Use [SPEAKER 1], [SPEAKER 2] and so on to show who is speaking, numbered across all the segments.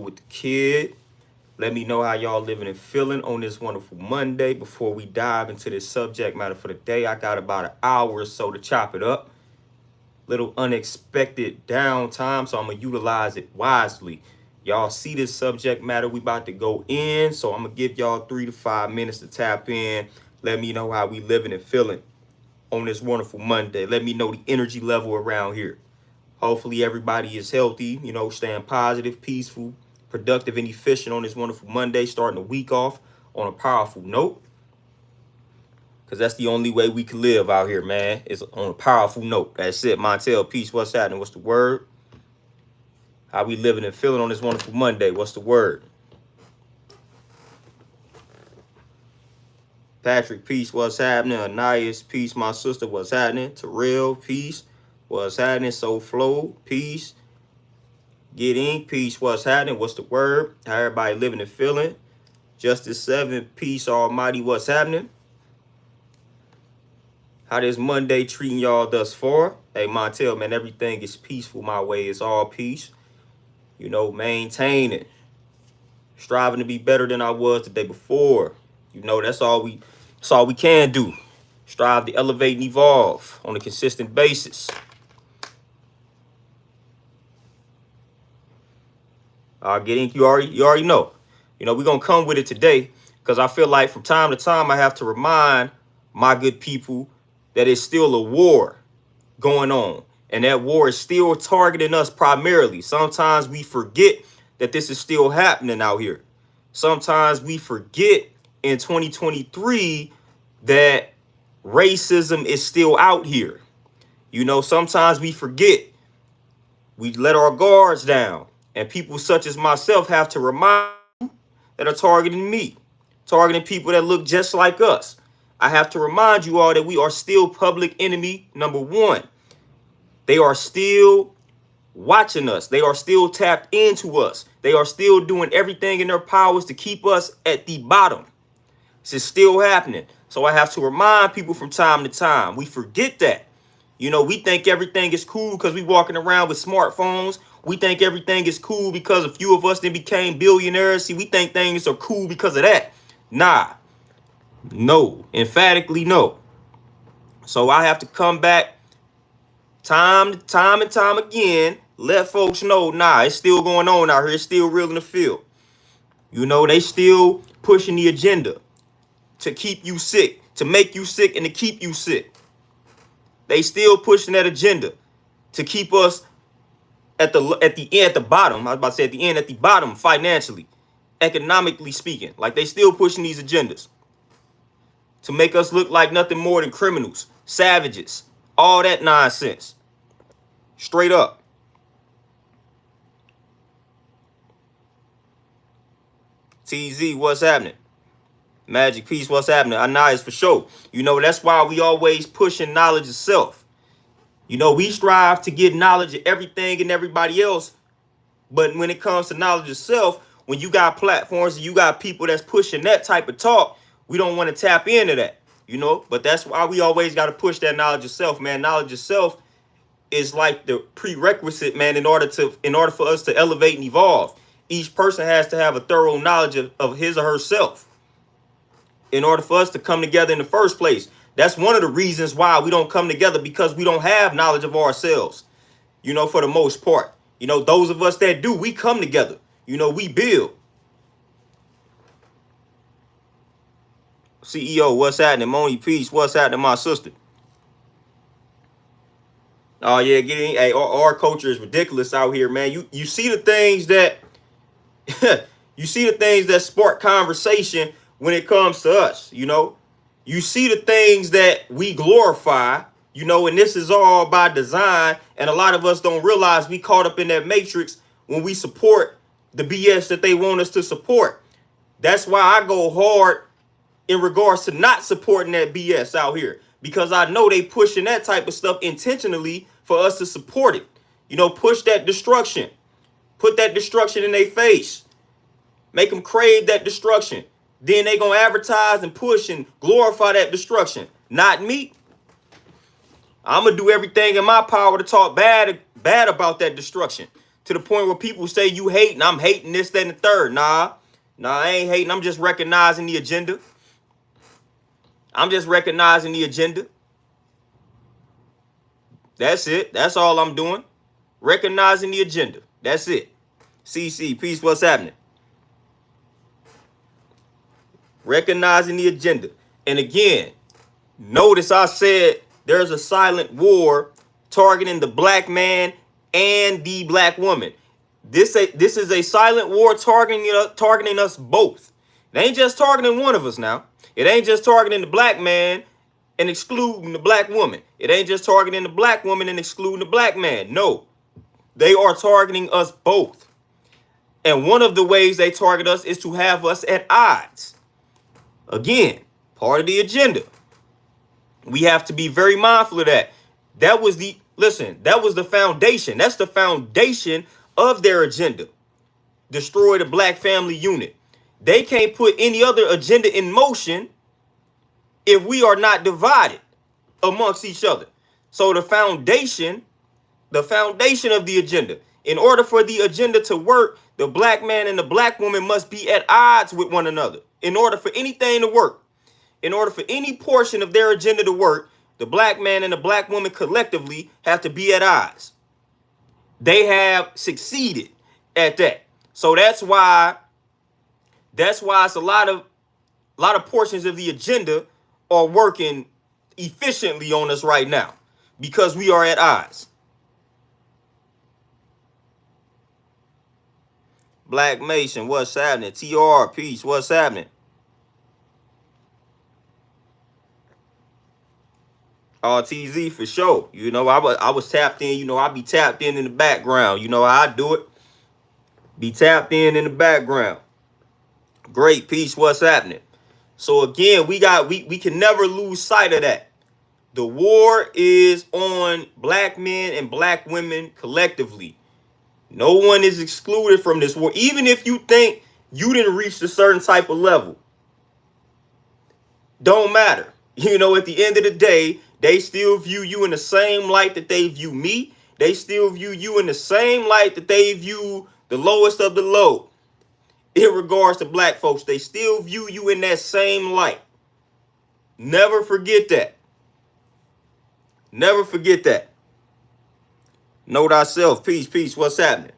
[SPEAKER 1] with the kid. Let me know how y'all living and feeling on this wonderful Monday. Before we dive into this subject matter for the day, I got about an hour or so to chop it up. Little unexpected downtime, so I'm going to utilize it wisely. Y'all see this subject matter we about to go in, so I'm going to give y'all 3 to 5 minutes to tap in. Let me know how we living and feeling on this wonderful Monday. Let me know the energy level around here. Hopefully everybody is healthy, staying positive, peaceful, productive, and efficient on this wonderful Monday, starting the week off on a powerful note. Because that's the only way we can live out here, man, is on a powerful note. That's it. Montel, peace. What's happening? What's the word? How we living and feeling on this wonderful Monday? What's the word? Patrick, peace. What's happening? Anais, peace. My sister, what's happening? Terrell, peace. What's happening? So Flow, peace. Get in, peace. What's happening? What's the word? How everybody living and feeling? Justice 7, peace. Almighty, what's happening? How this Monday treating y'all thus far? Hey, Montel, man, everything is peaceful my way. It's all peace. Maintaining. Striving to be better than I was the day before. That's all we can do. Strive to elevate and evolve on a consistent basis. Getting you already know. We're gonna come with it today because I feel like from time to time I have to remind my good people that it's still a war going on, and that war is still targeting us primarily. Sometimes we forget that this is still happening out here. Sometimes we forget in 2023 that racism is still out here. Sometimes we forget. We let our guards down, and people such as myself have to remind that are targeting me, targeting people that look just like us. I have to remind you all that we are still public enemy number one. They are still watching us. They are still tapped into us. They are still doing everything in their powers to keep us at the bottom. This is still happening. So I have to remind people from time to time. We forget that. We think everything is cool because we walking around with smartphones. We think everything is cool because a few of us then became billionaires. See, we think things are cool because of that. Nah. No. Emphatically no. So I have to come back time and time again, let folks know, nah, it's still going on out here. It's still real in the field. They still pushing the agenda to keep you sick, to make you sick, and to keep you sick. They still pushing that agenda to keep us at the bottom. I was about to say at the bottom financially, economically speaking. Like they still pushing these agendas to make us look like nothing more than criminals, savages, all that nonsense. Straight up. TZ, what's happening? Magic Peace, what's happening? Anais, for sure. That's why we always pushing knowledge of self. We strive to get knowledge of everything and everybody else. But when it comes to knowledge of self, when you got platforms and you got people that's pushing that type of talk, we don't want to tap into that, But that's why we always got to push that knowledge of self, man. Knowledge of self is like the prerequisite, man, in order for us to elevate and evolve. Each person has to have a thorough knowledge of his or herself in order for us to come together in the first place. That's one of the reasons why we don't come together, because we don't have knowledge of ourselves, for the most part. Those of us that do, we come together, we build. CEO, what's happening? Moni, peace. What's happening, my sister? Oh, yeah, hey, our culture is ridiculous out here, man. You see the things that you see the things that spark conversation when it comes to us, You see the things that we glorify, and this is all by design. And a lot of us don't realize we caught up in that matrix when we support the BS that they want us to support. That's why I go hard in regards to not supporting that BS out here, because I know they pushing that type of stuff intentionally for us to support it. Push that destruction, put that destruction in their face, make them crave that destruction. Then they gonna advertise and push and glorify that destruction. Not me. I'm gonna do everything in my power to talk bad about that destruction, to the point where people say you hating. I'm hating this, that, and the third. Nah, I ain't hating. I'm just recognizing the agenda. I'm just recognizing the agenda. That's it. That's all I'm doing. Recognizing the agenda. That's it. CC, peace, what's happening? Recognizing the agenda. And again, notice I said there's a silent war targeting the black man and the black woman. This is a silent war targeting us both. It ain't just targeting one of us now. It ain't just targeting the black man and excluding the black woman. It ain't just targeting the black woman and excluding the black man. No, they are targeting us both. And one of the ways they target us is to have us at odds. Again, part of the agenda. We have to be very mindful of that. That was the foundation. That's the foundation of their agenda. Destroy the black family unit. They can't put any other agenda in motion if we are not divided amongst each other. So the foundation of the agenda, in order for the agenda to work, the black man and the black woman must be at odds with one another. In order for anything to work, in order for any portion of their agenda to work, the black man and the black woman collectively have to be at odds. They have succeeded at that. So that's why it's a lot of portions of the agenda are working efficiently on us right now because we are at odds. Black Mason, what's happening? TR, peace, what's happening? TZ for sure. You know, I was tapped in. You know, I be tapped in the background. You know how I do it. Be tapped in the background. Great, peace, what's happening? So again, we can never lose sight of that. The war is on black men and black women collectively. No one is excluded from this war, even if you think you didn't reach a certain type of level. Don't matter. You know, at the end of the day, they still view you in the same light that they view me. They still view you in the same light that they view the lowest of the low. In regards to black folks, they still view you in that same light. Never forget that. Never forget that. Know thyself. Peace. What's happening?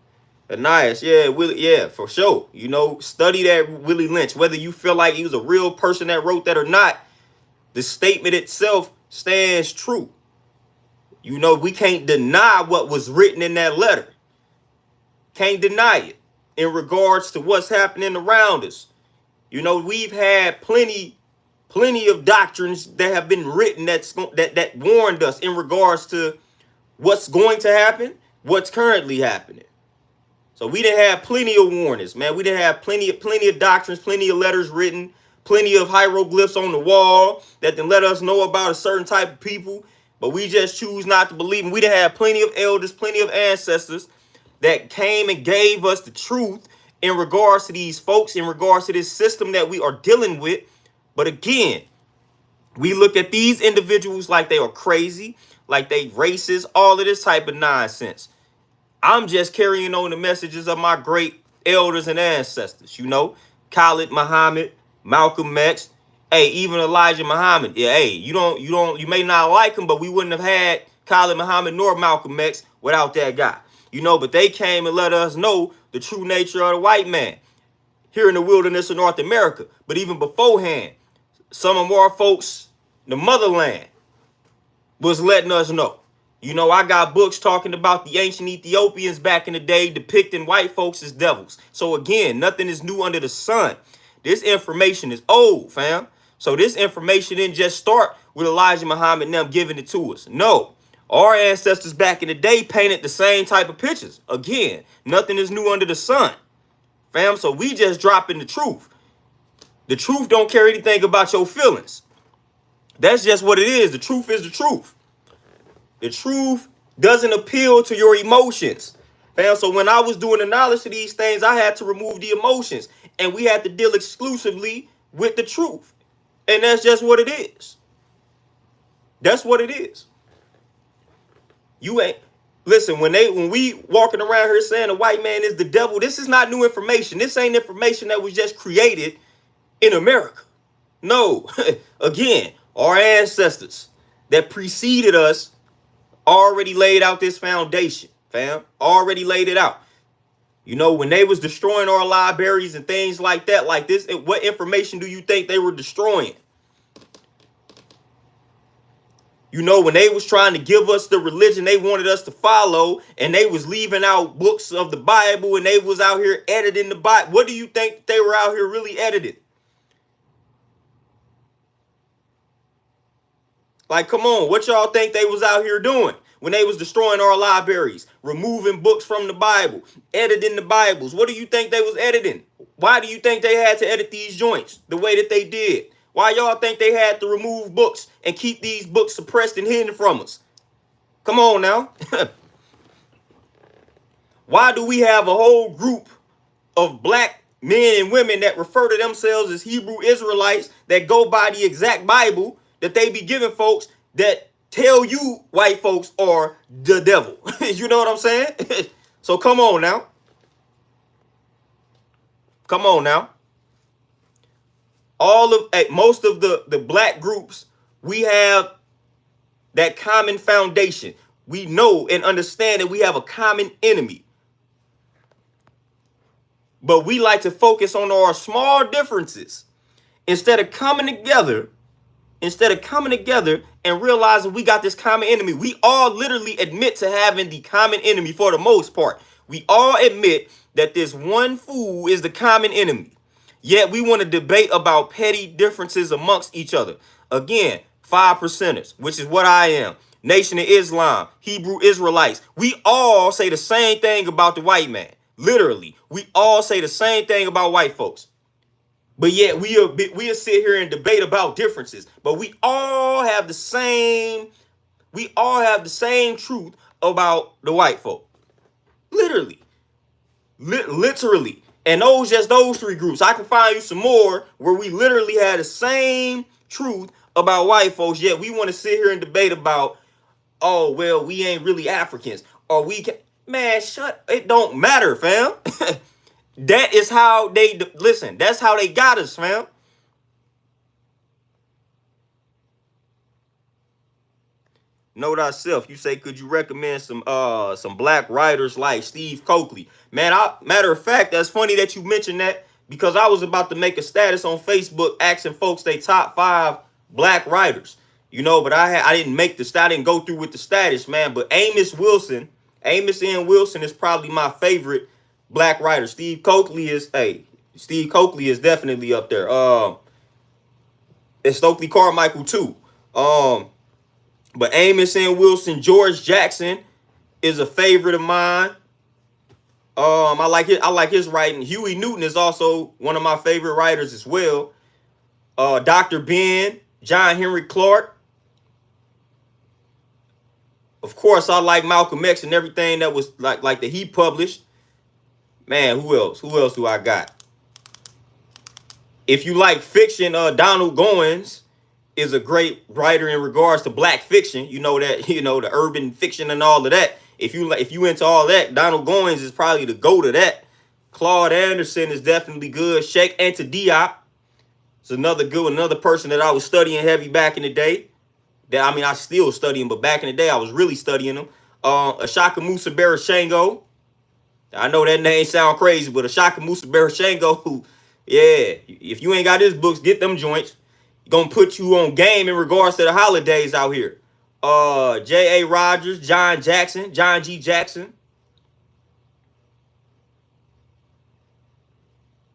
[SPEAKER 1] Ananias, yeah, Willie, yeah, for sure. You know, study that Willie Lynch. Whether you feel like he was a real person that wrote that or not, the statement itself stands true. You know, we can't deny what was written in that letter. Can't deny it in regards to what's happening around us. You know, we've had plenty of doctrines that have been written that warned us in regards to what's going to happen, what's currently happening. So we didn't have plenty of warnings, man. We didn't have plenty of doctrines, plenty of letters written, plenty of hieroglyphs on the wall that then let us know about a certain type of people, but we just choose not to believe them. We didn't have plenty of elders, plenty of ancestors that came and gave us the truth in regards to these folks, in regards to this system that we are dealing with. But again, we look at these individuals like they are crazy, like they racist, all of this type of nonsense. I'm just carrying on the messages of my great elders and ancestors, you know, Khalid Muhammad, Malcolm X, hey, even Elijah Muhammad. Yeah, hey, you may not like him, but we wouldn't have had Khalid Muhammad nor Malcolm X without that guy. You know, but they came and let us know the true nature of the white man here in the wilderness of North America. But even beforehand, some of our folks, the motherland, was letting us know. You know, I got books talking about the ancient Ethiopians back in the day depicting white folks as devils. So again, nothing is new under the sun. This information is old, fam. So this information didn't just start with Elijah Muhammad and them giving it to us. No, our ancestors back in the day painted the same type of pictures. Again, nothing is new under the sun, fam. So we just dropping the truth. The truth don't care anything about your feelings. That's just what it is. The truth is the truth. The truth doesn't appeal to your emotions. Fam, so when I was doing the knowledge of these things, I had to remove the emotions. And we had to deal exclusively with the truth. And that's just what it is. That's what it is. You ain't, Listen, when we walking around here saying the white man is the devil, this is not new information. This ain't information that was just created in America. No. Again, our ancestors that preceded us already laid out this foundation, fam. Already laid it out. You know, when they was destroying our libraries and things like that, like this, what information do you think they were destroying? You know, when they was trying to give us the religion they wanted us to follow, and they was leaving out books of the Bible, and they was out here editing the Bible, what do you think they were out here really editing? Like, come on, what y'all think they was out here doing when they was destroying our libraries, removing books from the Bible, editing the Bibles? What do you think they was editing? Why do you think they had to edit these joints the way that they did? Why y'all think they had to remove books and keep these books suppressed and hidden from us? Come on now. Why do we have a whole group of black men and women that refer to themselves as Hebrew Israelites that go by the exact Bible that they be giving folks that tell you white folks are the devil? You know what I'm saying? So come on now. Come on now. Most of the black groups, we have that common foundation. We know and understand that we have a common enemy. But we like to focus on our small differences instead of coming together and realizing we got this common enemy. We all literally admit to having the common enemy for the most part. We all admit that this one fool is the common enemy. Yet we want to debate about petty differences amongst each other. Again, 5%ers, which is what I am. Nation of Islam, Hebrew Israelites. We all say the same thing about the white man. Literally, we all say the same thing about white folks. But yet we'll sit here and debate about differences. But we all have the same truth about the white folk. Literally. Literally. And those three groups. I can find you some more where we literally had the same truth about white folks, yet we want to sit here and debate about, oh, well, we ain't really Africans. Or we can, man, it don't matter, fam. That is how listen, that's how they got us, fam. Note thyself. You say, could you recommend some black writers like Steve Coakley? Man, matter of fact, that's funny that you mentioned that, because I was about to make a status on Facebook asking folks they top 5 black writers. You know, but I didn't go through with the status, man. But Amos N. Wilson is probably my favorite black writer. Steve Coakley is definitely up there. It's Stokely Carmichael too. But Amos N. Wilson, George Jackson is a favorite of mine. I like his writing. Huey Newton is also one of my favorite writers as well. Dr. Ben, John Henry Clark. Of course, I like Malcolm X and everything that was like that he published. Man, who else? Who else do I got? If you like fiction, Donald Goins is a great writer in regards to black fiction. You know that, the urban fiction and all of that. If you into all that, Donald Goins is probably the GOAT of that. Claude Anderson is definitely good. Sheikh Anta Diop is another person that I was studying heavy back in the day. I still studying, but back in the day I was really studying them. Ashaka Musa Barashango. I know that name sound crazy, but Ashaka Musa Barashango, yeah, if you ain't got his books, get them joints. Gonna put you on game in regards to the holidays out here. J.A. Rogers, John G. Jackson.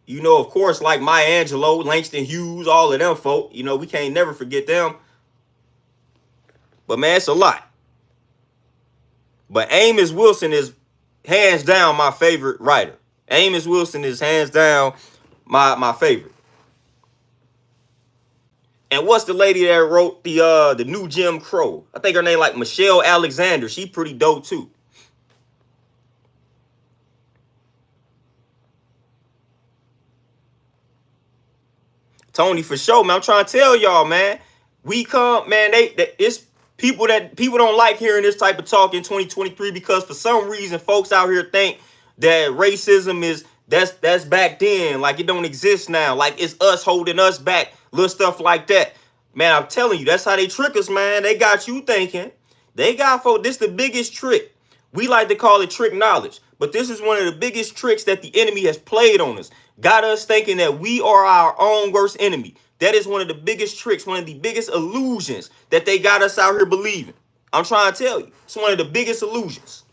[SPEAKER 1] Of course, like Maya Angelou, Langston Hughes, all of them folk. We can't never forget them. But man, it's a lot. But Amos Wilson is hands down my favorite writer. Amos Wilson is hands down my favorite. And what's the lady that wrote the new Jim Crow? I think her name like Michelle Alexander. She pretty dope too. Tony, for sure, man. I'm trying to tell y'all, man. We come, man. It's People don't like hearing this type of talk in 2023 because for some reason folks out here think that racism is that's back then, like it don't exist now, like it's us holding us back, little stuff like that. Man, I'm telling you, that's how they trick us, man. They got you thinking. They got folks. This the biggest trick. We like to call it trick knowledge, but this is one of the biggest tricks that the enemy has played on us. Got us thinking that we are our own worst enemy. That is one of the biggest tricks, one of the biggest illusions that they got us out here believing. I'm trying to tell you, it's one of the biggest illusions.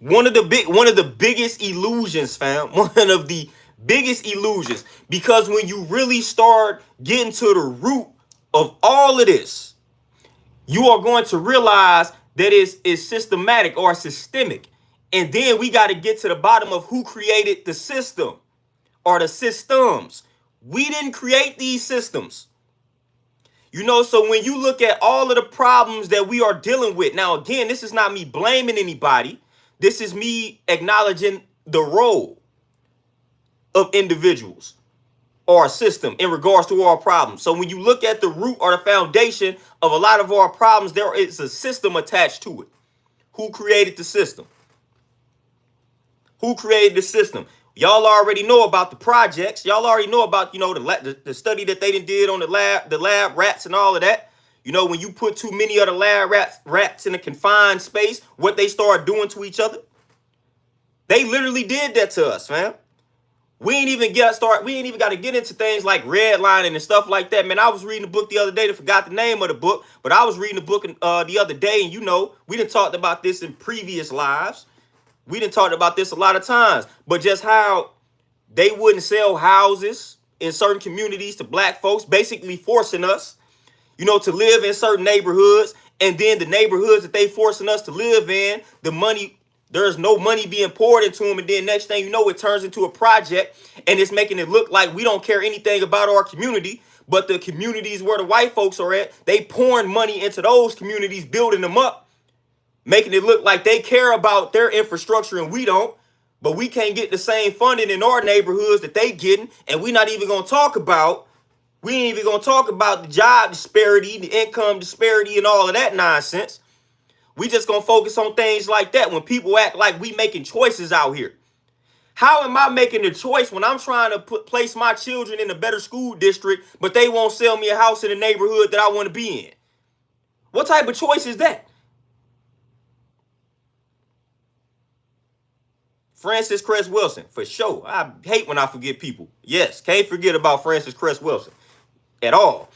[SPEAKER 1] One of the biggest illusions, fam. One of the biggest illusions. Because when you really start getting to the root of all of this, you are going to realize that it's systematic or systemic. And then we got to get to the bottom of who created the system or the systems. We didn't create these systems. You know, so when you look at all of the problems that we are dealing with, now, again, this is not me blaming anybody. This is me acknowledging the role of individuals or a system in regards to our problems. So when you look at the root or the foundation of a lot of our problems, there is a system attached to it. Who created the system? Who created the system? Y'all already know about the projects. Y'all already know about, you know, the study that they did on the lab rats and all of that. You know, when you put too many of the lab rats in a confined space, what they start doing to each other. They literally did that to us, fam. We ain't even got to get into things like redlining and stuff like that. Man, I was reading a book the other day. I forgot the name of the book, but I was reading a book the other day, and you know, we done talked about this in previous lives. We done talked about this a lot of times, but just how they wouldn't sell houses in certain communities to black folks, basically forcing us, you know, to live in certain neighborhoods. And then the neighborhoods that they forcing us to live in, the money, there's no money being poured into them. And then next thing you know, it turns into a project and it's making it look like we don't care anything about our community. But the communities where the white folks are at, they pouring money into those communities, building them up, making it look like they care about their infrastructure and we don't. But we can't get the same funding in our neighborhoods that they getting. And we're not even going to talk about, we ain't even going to talk about the job disparity, the income disparity and all of that nonsense. We just going to focus on things like that when people act like we making choices out here. How am I making a choice when I'm trying to place my children in a better school district, but they won't sell me a house in the neighborhood that I want to be in? What type of choice is that? Frances Cress Wilson, for sure. I hate when I forget people. Yes, can't forget about Frances Cress Wilson at all.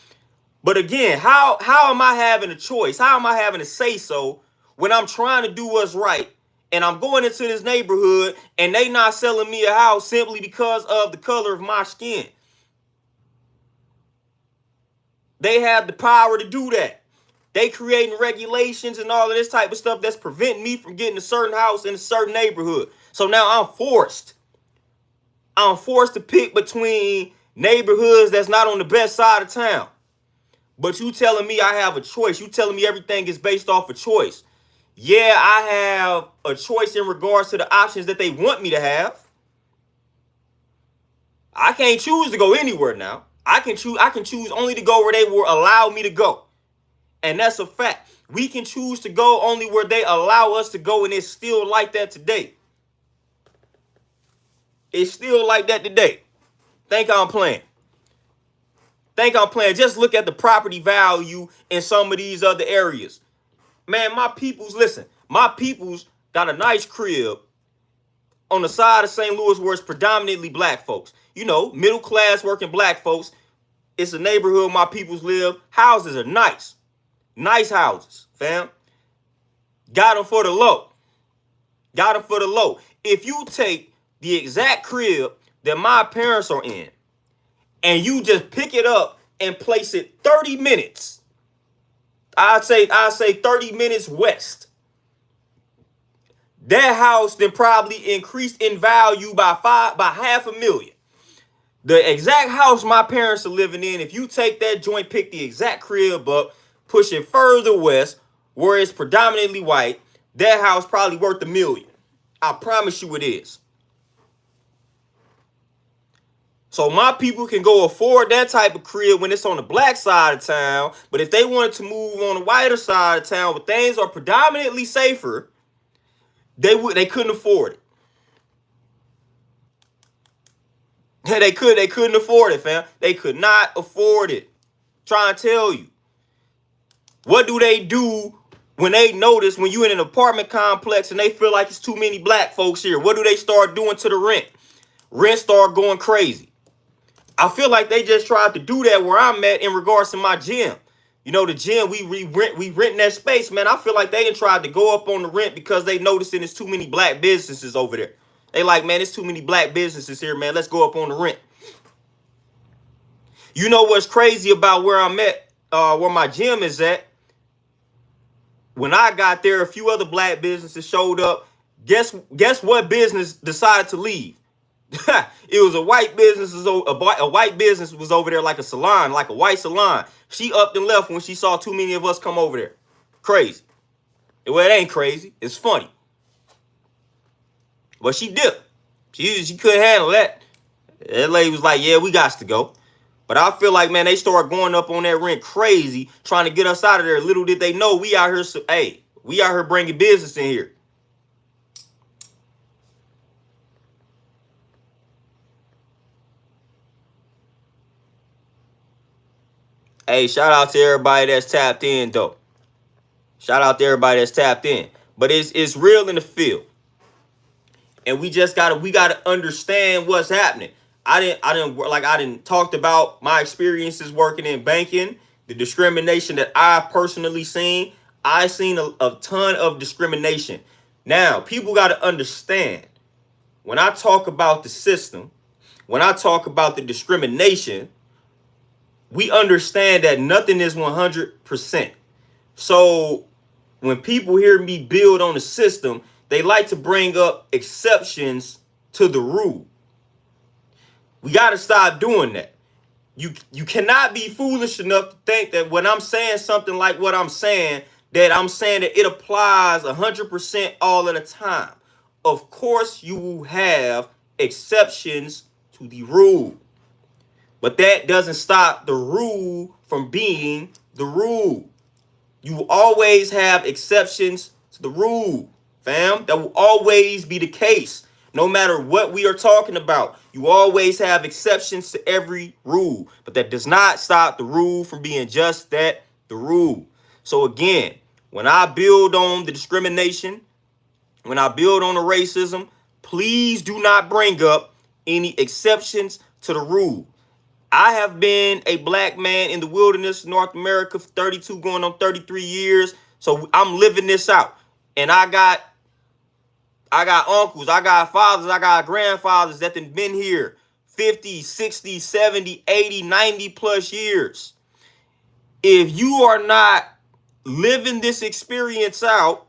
[SPEAKER 1] But again, how am I having a choice? How am I having a say-so when I'm trying to do what's right and I'm going into this neighborhood and they not selling me a house simply because of the color of my skin? They have the power to do that. They creating regulations and all of this type of stuff that's preventing me from getting a certain house in a certain neighborhood. So now I'm forced to pick between neighborhoods that's not on the best side of town. But you telling me I have a choice. You telling me everything is based off a choice. Yeah, I have a choice in regards to the options that they want me to have. I can't choose to go anywhere now. I can choose only to go where they will allow me to go. And that's a fact. We can choose to go only where they allow us to go, and it's still like that today. It's still like that today. Think I'm playing. Just look at the property value in some of these other areas. Man, my peoples got a nice crib on the side of St. Louis where it's predominantly black folks. You know, middle class working black folks. It's a neighborhood my peoples live. Houses are nice. Nice houses, fam. Got them for the low. If you take the exact crib that my parents are in and you just pick it up and place it 30 minutes, I'd say 30 minutes west, that house then probably increased in value by $500,000. The exact house my parents are living in, if you take that joint, pick the exact crib up, push it further west where it's predominantly white, that house probably worth $1 million. I promise you it is. So my people can go afford that type of crib when it's on the black side of town. But if they wanted to move on the whiter side of town where things are predominantly safer, they couldn't afford it. They couldn't afford it, fam. They could not afford it. Trying to tell you. What do they do when they notice when you in an apartment complex and they feel like it's too many black folks here? What do they start doing to the rent? Rent start going crazy. I feel like they just tried to do that where I'm at in regards to my gym. You know, the gym, we rent that space, man. I feel like they done tried to go up on the rent because they noticing there's too many black businesses over there. They like, man, there's too many black businesses here, man. Let's go up on the rent. You know what's crazy about where I'm at, where my gym is at? When I got there, a few other black businesses showed up. Guess what business decided to leave? It was a white business. A white business was over there, like a salon, like a white salon. She upped and left when she saw too many of us come over there. Crazy. Well, it ain't crazy. It's funny. But she dipped. She couldn't handle that. That lady was like, yeah, we got to go. But I feel like, man, they started going up on that rent crazy, trying to get us out of there. Little did they know we out here. Hey, we out here bringing business in here. Hey, shout out to everybody that's tapped in, though. Shout out to everybody that's tapped in. But it's real in the field. And we gotta understand what's happening. I didn't talked about my experiences working in banking, the discrimination that I've personally seen. I've seen a ton of discrimination. Now, people got to understand, when I talk about the system, when I talk about the discrimination, we understand that nothing is 100%. So when people hear me build on the system, they like to bring up exceptions to the rule. We got to stop doing that. You cannot be foolish enough to think that when I'm saying something like what I'm saying that it applies 100% all of the time. Of course, you will have exceptions to the rule. But that doesn't stop the rule from being the rule. You will always have exceptions to the rule, fam. That will always be the case. No matter what we are talking about, you always have exceptions to every rule. But that does not stop the rule from being just that, the rule. So again, when I build on the discrimination, when I build on the racism, please do not bring up any exceptions to the rule. I have been a black man in the wilderness, North America, for 32 going on 33 years. So I'm living this out. And I got uncles, I got fathers, I got grandfathers that have been here 50, 60, 70, 80, 90 plus years. If you are not living this experience out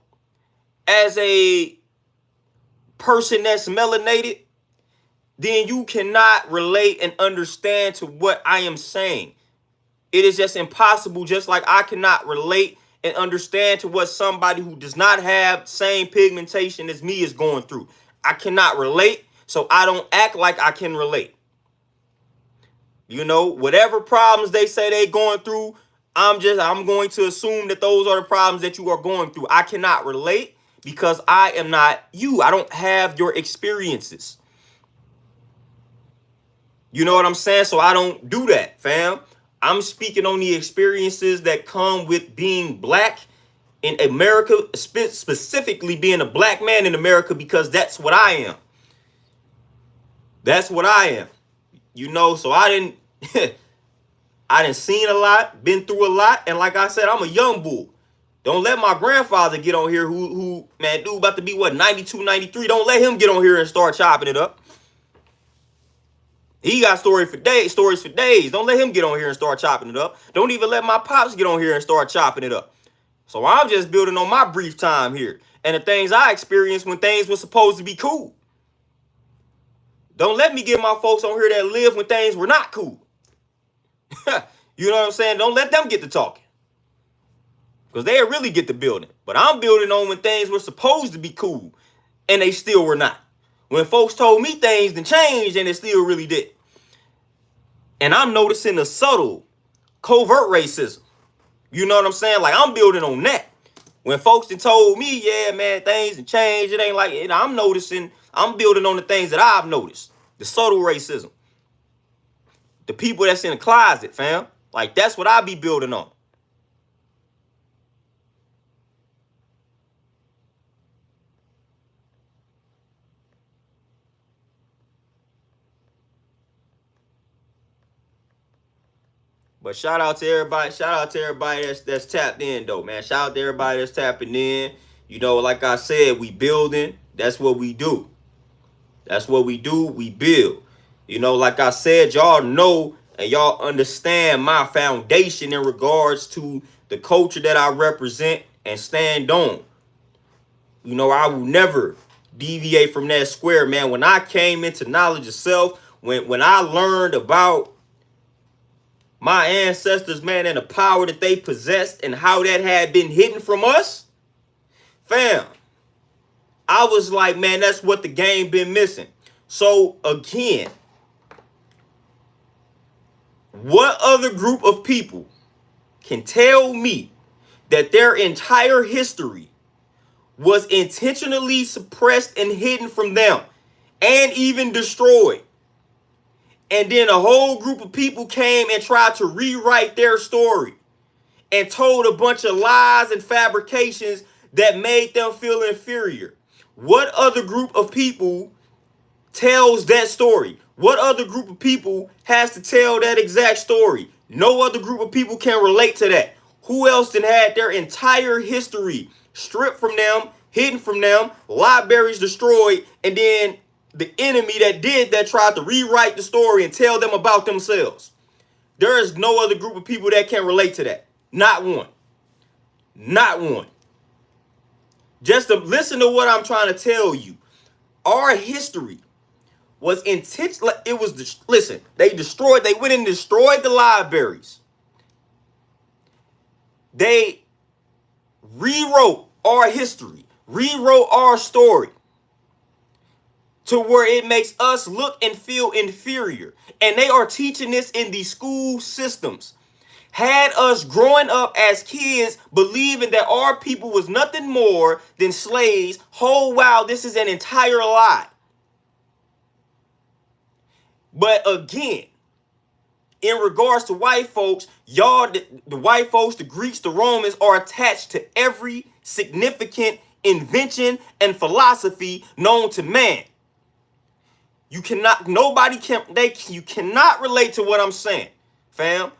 [SPEAKER 1] as a person that's melanated, then you cannot relate and understand to what I am saying. It is just impossible, just like I cannot relate and understand to what somebody who does not have the same pigmentation as me is going through. I cannot relate, so I don't act like I can relate. You know, whatever problems they say they going through, I'm going to assume that those are the problems that you are going through. I cannot relate because I am not you. I don't have your experiences. You know what I'm saying? So I don't do that, fam. I'm speaking on the experiences that come with being black in America, specifically being a black man in America, because that's what I am. That's what I am. You know, so I didn't seen a lot, been through a lot. And like I said, I'm a young bull. Don't let my grandfather get on here who man, dude about to be what, 92, 93. Don't let him get on here and start chopping it up. He got stories for days. Don't let him get on here and start chopping it up. Don't even let my pops get on here and start chopping it up. So I'm just building on my brief time here and the things I experienced when things were supposed to be cool. Don't let me get my folks on here that live when things were not cool. You know what I'm saying? Don't let them get to talking. Because they really get to building. But I'm building on when things were supposed to be cool and they still were not. When folks told me things then changed and it still really did. And I'm noticing the subtle, covert racism. You know what I'm saying? Like, I'm building on that. When folks done told me, yeah, man, things have changed. It ain't like it. I'm noticing, I'm building on the things that I've noticed. The subtle racism. The people that's in the closet, fam. Like, that's what I be building on. But shout out to everybody. Shout out to everybody that's tapped in, though, man. Shout out to everybody that's tapping in. You know, like I said, we building. That's what we do. That's what we do. We build. You know, like I said, y'all know and y'all understand my foundation in regards to the culture that I represent and stand on. You know, I will never deviate from that square, man. When I came into knowledge of self, when I learned about my ancestors, man, and the power that they possessed and how that had been hidden from us, fam, I was like, man, that's what the game been missing. So again, what other group of people can tell me that their entire history was intentionally suppressed and hidden from them and even destroyed? And then a whole group of people came and tried to rewrite their story and told a bunch of lies and fabrications that made them feel inferior. What other group of people tells that story? What other group of people has to tell that exact story? No other group of people can relate to that. Who else then had their entire history stripped from them, hidden from them, libraries destroyed, and then the enemy that did that tried to rewrite the story and tell them about themselves? There is no other group of people that can relate to that. Not one. Not one. Just to listen to what I'm trying to tell you. Our history was intentional. It was, listen, they went and destroyed the libraries. They rewrote our history, rewrote our story to where it makes us look and feel inferior. And they are teaching this in the school systems. Had us growing up as kids believing that our people was nothing more than slaves. Oh, wow, this is an entire lie. But again, in regards to white folks, y'all, the white folks, the Greeks, the Romans are attached to every significant invention and philosophy known to man. You cannot, you cannot relate to what I'm saying, fam.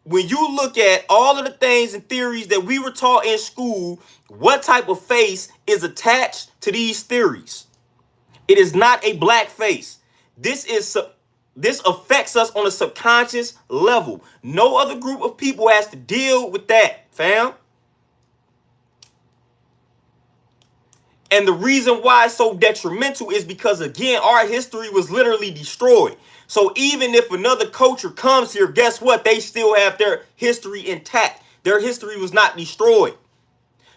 [SPEAKER 1] When you look at all of the things and theories that we were taught in school, what type of face is attached to these theories? It is not a black face. This affects us on a subconscious level. No other group of people has to deal with that, fam. And the reason why it's so detrimental is because, again, our history was literally destroyed. So even if another culture comes here, guess what? They still have their history intact. Their history was not destroyed.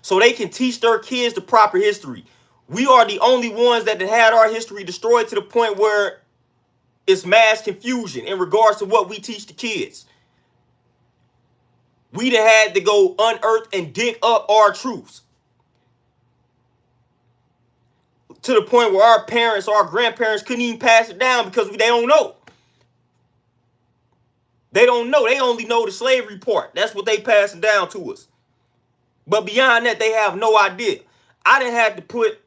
[SPEAKER 1] So they can teach their kids the proper history. We are the only ones that had our history destroyed to the point where it's mass confusion in regards to what we teach the kids. We done had to go unearth and dig up our truths. To the point where our parents, our grandparents couldn't even pass it down because they don't know. They don't know. They only know the slavery part. That's what they passing down to us. But beyond that, they have no idea. I done had to put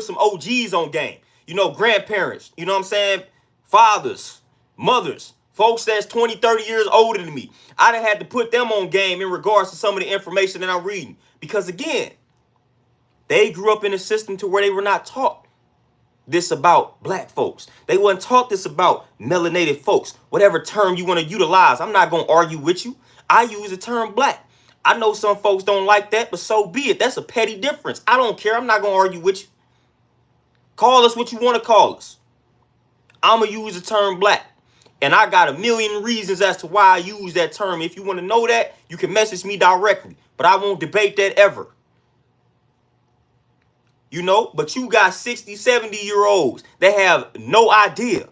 [SPEAKER 1] some OGs on game. You know, grandparents, you know what I'm saying? Fathers, mothers, folks that's 20, 30 years older than me. I done had to put them on game in regards to some of the information that I'm reading. Because again, they grew up in a system to where they were not taught this about black folks. They weren't taught this about melanated folks. Whatever term you want to utilize, I'm not going to argue with you. I use the term black. I know some folks don't like that, but so be it. That's a petty difference. I don't care. I'm not going to argue with you. Call us what you want to call us. I'm going to use the term black. And I got a million reasons as to why I use that term. If you want to know that, you can message me directly. But I won't debate that ever. You know, but you got 60, 70-year-olds that have no idea.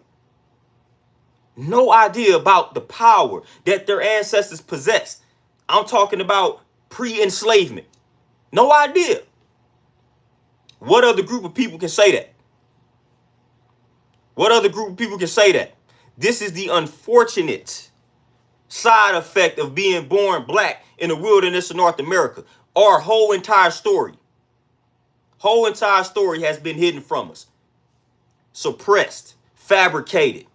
[SPEAKER 1] No idea about the power that their ancestors possessed. I'm talking about pre-enslavement. No idea. What other group of people can say that? What other group of people can say that? This is the unfortunate side effect of being born black in the wilderness of North America. Our whole entire story has been hidden from us, suppressed, fabricated,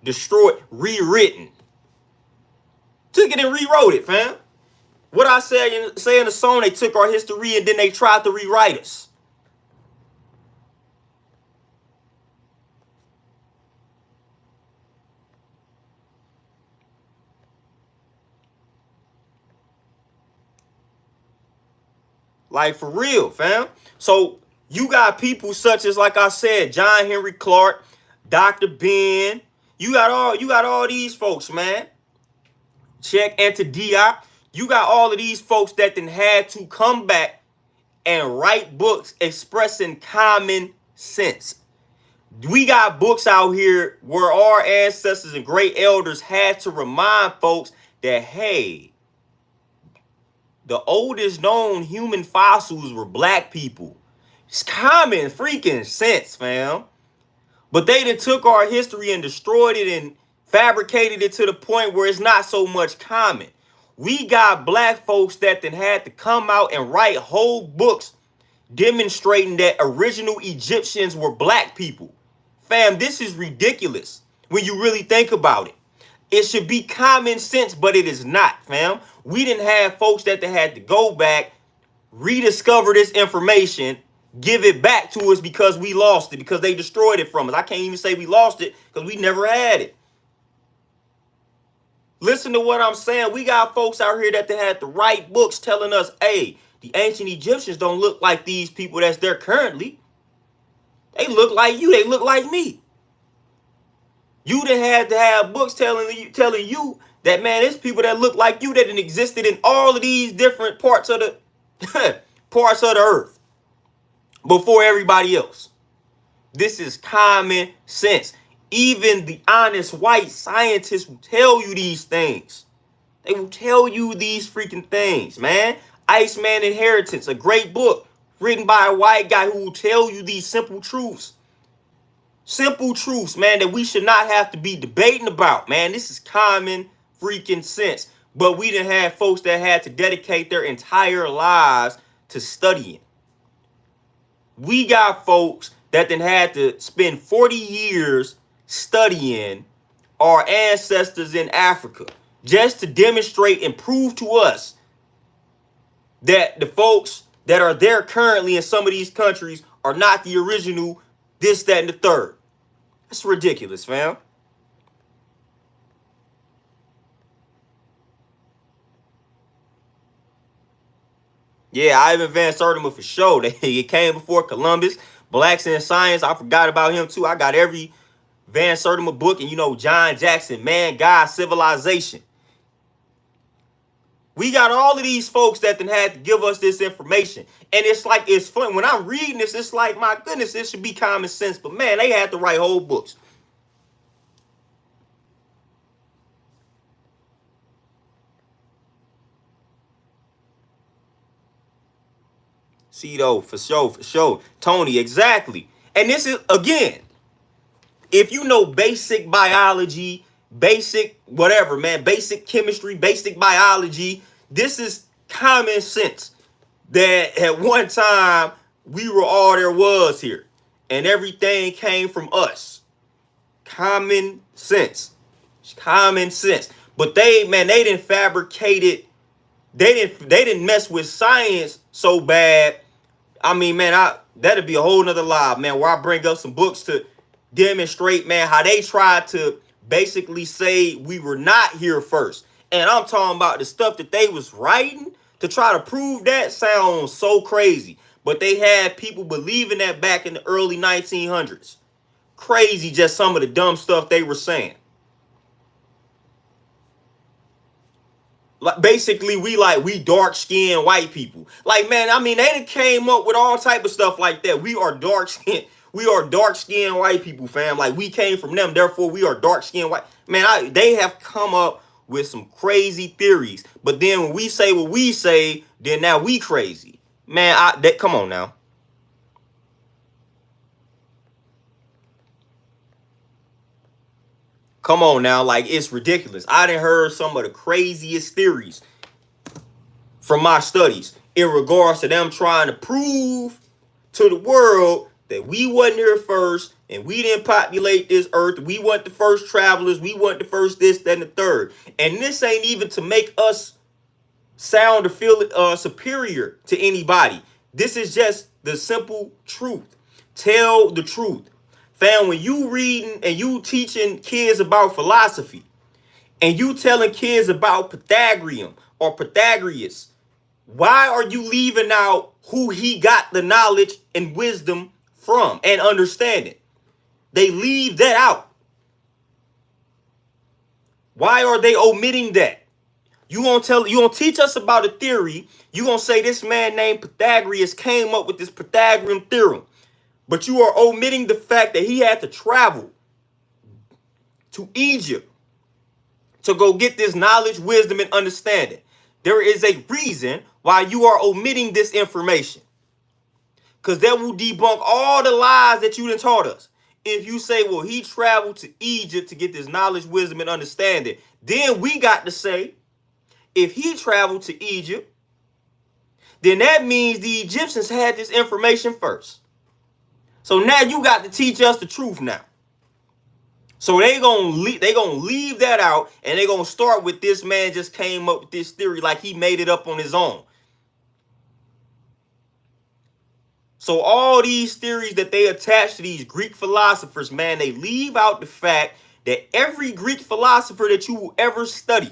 [SPEAKER 1] destroyed, rewritten. Took it and rewrote it, fam. What I say in the song, they took our history and then they tried to rewrite us. Like, for real, fam. So you got people such as, like I said, John Henry Clark, Dr. Ben. You got all these folks, man. Check Anta Diop. You got all of these folks that then had to come back and write books expressing common sense. We got books out here where our ancestors and great elders had to remind folks that, hey, the oldest known human fossils were black people. It's common freaking sense, fam. But they done took our history and destroyed it and fabricated it to the point where it's not so much common. We got black folks that then had to come out and write whole books demonstrating that original Egyptians were black people. Fam, this is ridiculous when you really think about it. It should be common sense, but it is not, fam. We didn't have folks that they had to go back, rediscover this information, give it back to us because we lost it, because they destroyed it from us. I can't even say we lost it because we never had it. Listen to what I'm saying. We got folks out here that they had to write books telling us, hey, the ancient Egyptians don't look like these people that's there currently. They look like you. They look like me. You done had to have books telling you that, man, there's people that look like you that existed in all of these different parts of the parts of the earth before everybody else. This is common sense. Even the honest white scientists will tell you these things. They will tell you these freaking things, man. Iceman Inheritance, a great book written by a white guy who will tell you these simple truths. Simple truths, man, that we should not have to be debating about, man. This is common freaking sense. But we didn't have folks that had to dedicate their entire lives to studying. We got folks that then had to spend 40 years studying our ancestors in Africa just to demonstrate and prove to us that the folks that are there currently in some of these countries are not the original this, that, and the third. That's ridiculous, fam. Yeah, Ivan Van Sertima for sure. He came before Columbus. Blacks in Science, I forgot about him too. I got every Van Sertima book, and John Jackson, Man, God, Civilization. We got all of these folks that then had to give us this information. And it's fun. When I'm reading this, it's like, my goodness, it should be common sense. But man, they had to write whole books. See, though, for sure. Tony, exactly. And this is, again, if you know basic biology, basic whatever, man, basic chemistry, basic biology, this is common sense that at one time we were all there was here and everything came from us. Common sense. Common sense. But they didn't fabricate it. They didn't mess with science so bad. I mean, man, that'd be a whole nother live, man, where I bring up some books to demonstrate, man, how they tried to basically say we were not here first. And I'm talking about the stuff that they was writing to try to prove that sounds so crazy. But they had people believing that back in the early 1900s. Crazy, just some of the dumb stuff they were saying. Like, basically, we dark-skinned white people. Like, man, I mean, they came up with all type of stuff like that. We are dark-skinned. We are dark-skinned white people, fam. Like, we came from them, therefore we are dark-skinned white. Man, they have come up with some crazy theories. But then when we say what we say, then now we crazy. Man, come on now. Come on now, like, it's ridiculous. I done heard some of the craziest theories from my studies in regards to them trying to prove to the world that we wasn't here first and we didn't populate this earth. We weren't the first travelers. We weren't the first this, that, and the third. And this ain't even to make us sound or feel superior to anybody. This is just the simple truth. Tell the truth. Fam, when you reading and you teaching kids about philosophy and you telling kids about Pythagorean or Pythagoras, why are you leaving out who he got the knowledge and wisdom from and understanding? They leave that out. Why are they omitting that? You gonna teach us about a theory. You gonna say this man named Pythagoras came up with this Pythagorean theorem. But you are omitting the fact that he had to travel to Egypt to go get this knowledge, wisdom, and understanding. There is a reason why you are omitting this information. Because that will debunk all the lies that you done taught us. If you say, well, he traveled to Egypt to get this knowledge, wisdom, and understanding, then we got to say, if he traveled to Egypt, then that means the Egyptians had this information first. So now you got to teach us the truth now. So they gonna leave that out, and they gonna start with this man just came up with this theory like he made it up on his own. So all these theories that they attach to these Greek philosophers, man, they leave out the fact that every Greek philosopher that you will ever study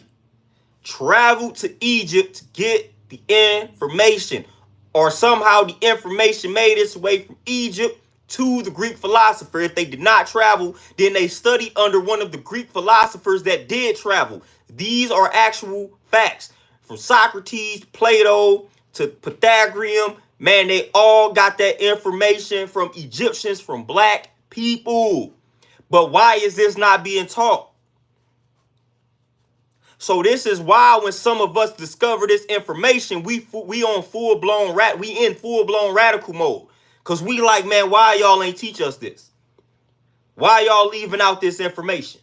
[SPEAKER 1] traveled to Egypt to get the information, or somehow the information made its way from Egypt to the Greek philosopher. If they did not travel, then they studied under one of the Greek philosophers that did travel. These are actual facts. From Socrates, Plato, to Pythagorean, man, they all got that information from Egyptians, from black people. But why is this not being taught? So this is why when some of us discover this information, we in full-blown radical mode. Because we like, man, why y'all ain't teach us this? Why y'all leaving out this information?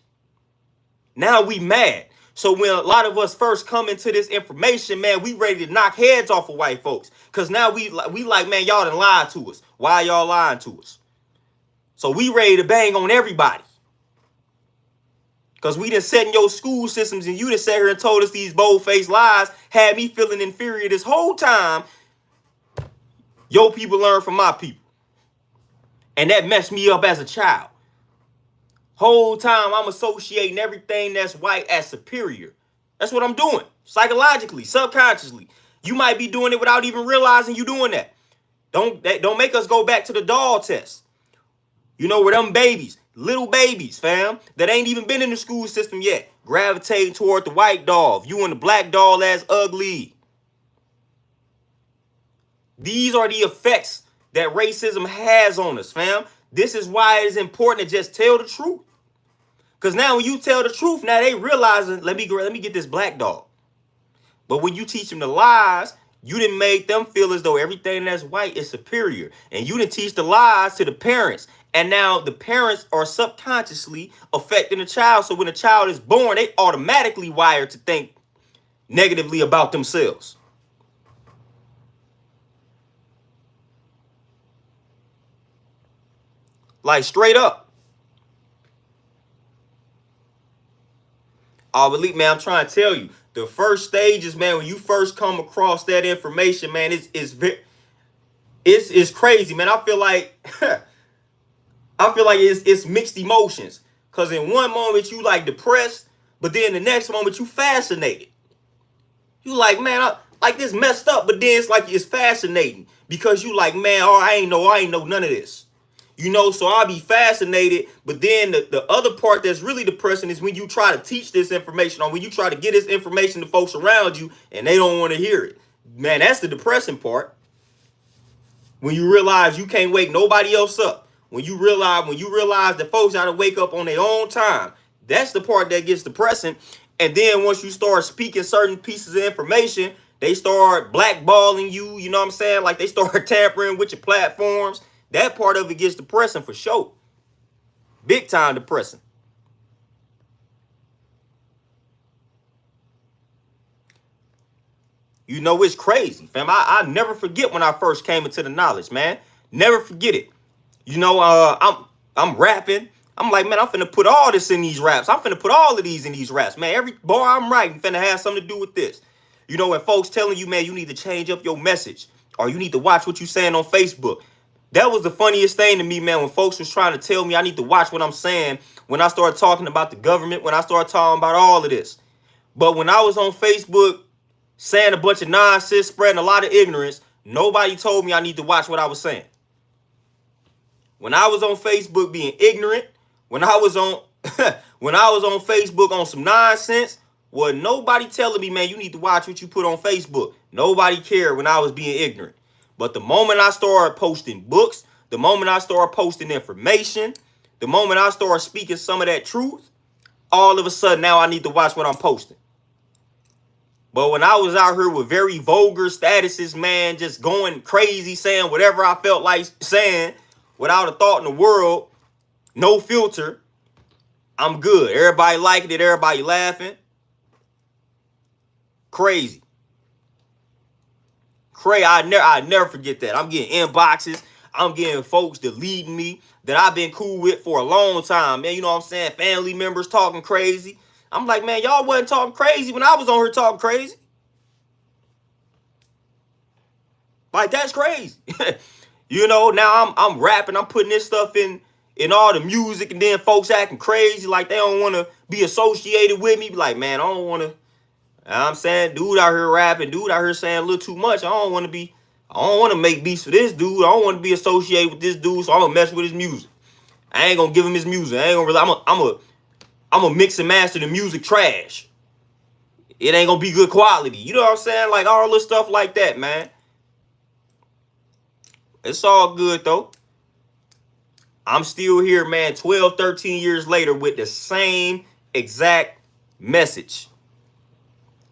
[SPEAKER 1] Now we mad. So when a lot of us first come into this information, man, we ready to knock heads off of white folks. Because now we like, man, y'all done lied to us. Why y'all lying to us? So we ready to bang on everybody. Because we done set in your school systems and you done sat here and told us these bold-faced lies, had me feeling inferior this whole time. Your people learn from my people. And that messed me up as a child. Whole time I'm associating everything that's white as superior. That's what I'm doing. Psychologically, subconsciously. You might be doing it without even realizing you doing that. Don't make us go back to the doll test. You know, where them babies, little babies, fam, that ain't even been in the school system yet, gravitating toward the white doll. You and the black doll as ugly. These are the effects that racism has on us, fam. This is why it is important to just tell the truth. Because now when you tell the truth, now they realizing, let me get this black dog. But when you teach them the lies, you didn't make them feel as though everything that's white is superior. And you didn't teach the lies to the parents. And now the parents are subconsciously affecting the child. So when the child is born, they automatically wired to think negatively about themselves. Like, straight up. Oh, believe me, I'm trying to tell you. The first stages, man, when you first come across that information, man, it's crazy, man. I feel like it's mixed emotions. Cause in one moment you like depressed, but then the next moment you fascinated. You like, man, I like this messed up, but then it's like it's fascinating because you like, man, oh, I ain't know none of this. You know, so I'll be fascinated. But then the other part that's really depressing is when you try to teach this information, or when you try to get this information to folks around you and they don't want to hear it. Man, that's the depressing part. When you realize you can't wake nobody else up. when you realize that folks gotta wake up on their own time. That's the part that gets depressing. And then once you start speaking certain pieces of information, they start blackballing you, you know what I'm saying? Like they start tampering with your platforms. That part of it gets depressing for sure. Big time depressing. You know, it's crazy, fam. I never forget when I first came into the knowledge, man. Never forget it. You know, I'm rapping. I'm like, man, I'm finna put all this in these raps. I'm finna put all of these in these raps, man. Every bar I'm writing finna have something to do with this. You know, when folks telling you, man, you need to change up your message or you need to watch what you saying on Facebook. That was the funniest thing to me, man, when folks was trying to tell me I need to watch what I'm saying when I started talking about the government, when I started talking about all of this. But when I was on Facebook saying a bunch of nonsense, spreading a lot of ignorance, nobody told me I need to watch what I was saying. When I was on Facebook being ignorant, when I was on when I was on Facebook on some nonsense, well, nobody telling me, man, you need to watch what you put on Facebook. Nobody cared when I was being ignorant. But the moment I started posting books, the moment I started posting information, the moment I started speaking some of that truth, all of a sudden now I need to watch what I'm posting. But when I was out here with very vulgar statuses, man, just going crazy, saying whatever I felt like saying without a thought in the world, no filter, I'm good. Everybody liking it, everybody laughing. Crazy. I never forget that. I'm getting inboxes. I'm getting folks deleting me that I've been cool with for a long time, man. You know what I'm saying? Family members talking crazy. I'm like, man, y'all wasn't talking crazy when I was on here talking crazy. Like, that's crazy. You know, now I'm rapping, I'm putting this stuff in all the music, and then folks acting crazy like they don't want to be associated with me. Be like, man, I don't want to. I'm saying, dude out here rapping, dude out here saying a little too much. I don't want to make beats for this dude. I don't want to be associated with this dude, so I'm gonna mess with his music. I ain't gonna give him his music. I ain't gonna really. I'm gonna mix and master the music trash. It ain't gonna be good quality. You know what I'm saying? Like all this stuff like that, man. It's all good though. I'm still here, man, 12, 13 years later with the same exact message.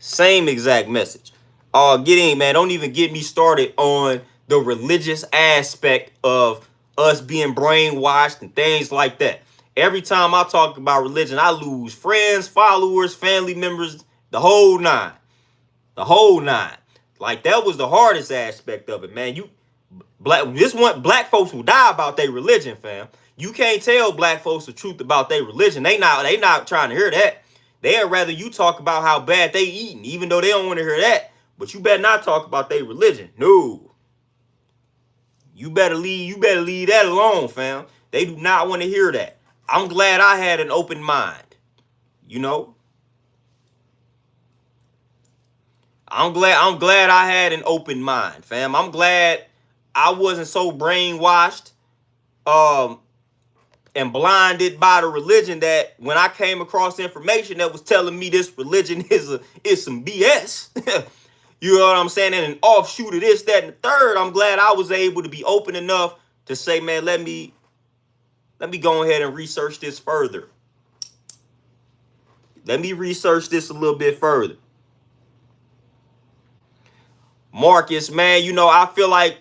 [SPEAKER 1] Same exact message. Man, don't even get me started on the religious aspect of us being brainwashed and things like that. Every time I talk about religion, I lose friends, followers, family members, the whole nine. The whole nine. Like, that was the hardest aspect of it, man. Black folks will die about their religion, fam. You can't tell black folks the truth about their religion. They not trying to hear that. They'd rather you talk about how bad they eating, even though they don't want to hear that. But you better not talk about their religion. No. You better leave that alone, fam. They do not want to hear that. I'm glad I had an open mind. You know? I'm glad I had an open mind, fam. I'm glad I wasn't so brainwashed and blinded by the religion that when I came across information that was telling me this religion is some BS. You know what I'm saying? And an offshoot of this, that, and the third, I'm glad I was able to be open enough to say, man, let me go ahead and research this further. Let me research this a little bit further. Marcus, man, you know, I feel like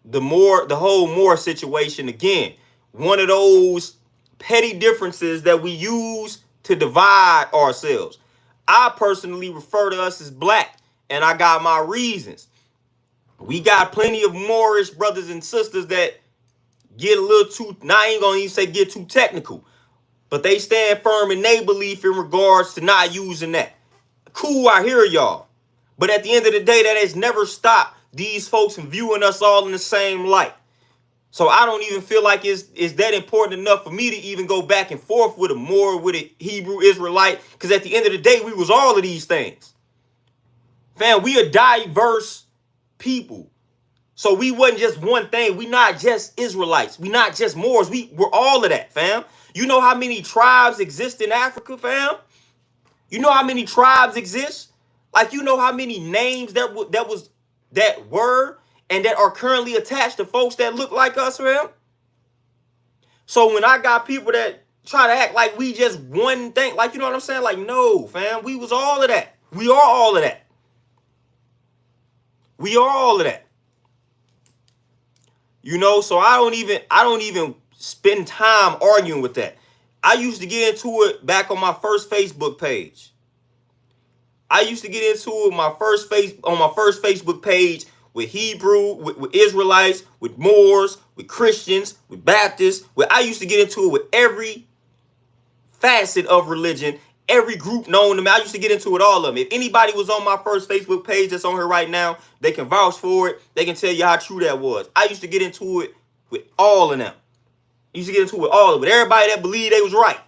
[SPEAKER 1] the whole Moore situation, again, one of those petty differences that we use to divide ourselves. I personally refer to us as black, and I got my reasons. We got plenty of Moorish brothers and sisters that get a little too, now I ain't gonna even say get too technical, but they stand firm in their belief in regards to not using that. Cool, I hear y'all. But at the end of the day, that has never stopped these folks from viewing us all in the same light. So I don't even feel like it's that important enough for me to even go back and forth with a Moor, with a Hebrew Israelite, because at the end of the day, we was all of these things. Fam, we a diverse people. So we wasn't just one thing. We not just Israelites. We not just Moors. We're all of that, fam. You know how many tribes exist in Africa, fam? You know how many tribes exist? Like, you know how many names that were and that are currently attached to folks that look like us, fam? So when I got people that try to act like we just one thing, like, you know what I'm saying? Like, no, fam, we was all of that. We are all of that. We are all of that. You know, so I don't even spend time arguing with that. I used to get into it back on my first Facebook page. I used to get into it on my first Facebook page with Hebrew, with Israelites, with Moors, with Christians, with Baptists. I used to get into it with every facet of religion, every group known to me. I used to get into it, all of them. If anybody was on my first Facebook page that's on here right now, they can vouch for it. They can tell you how true that was. I used to get into it with all of them. I used to get into it with all of it. Everybody that believed they was right.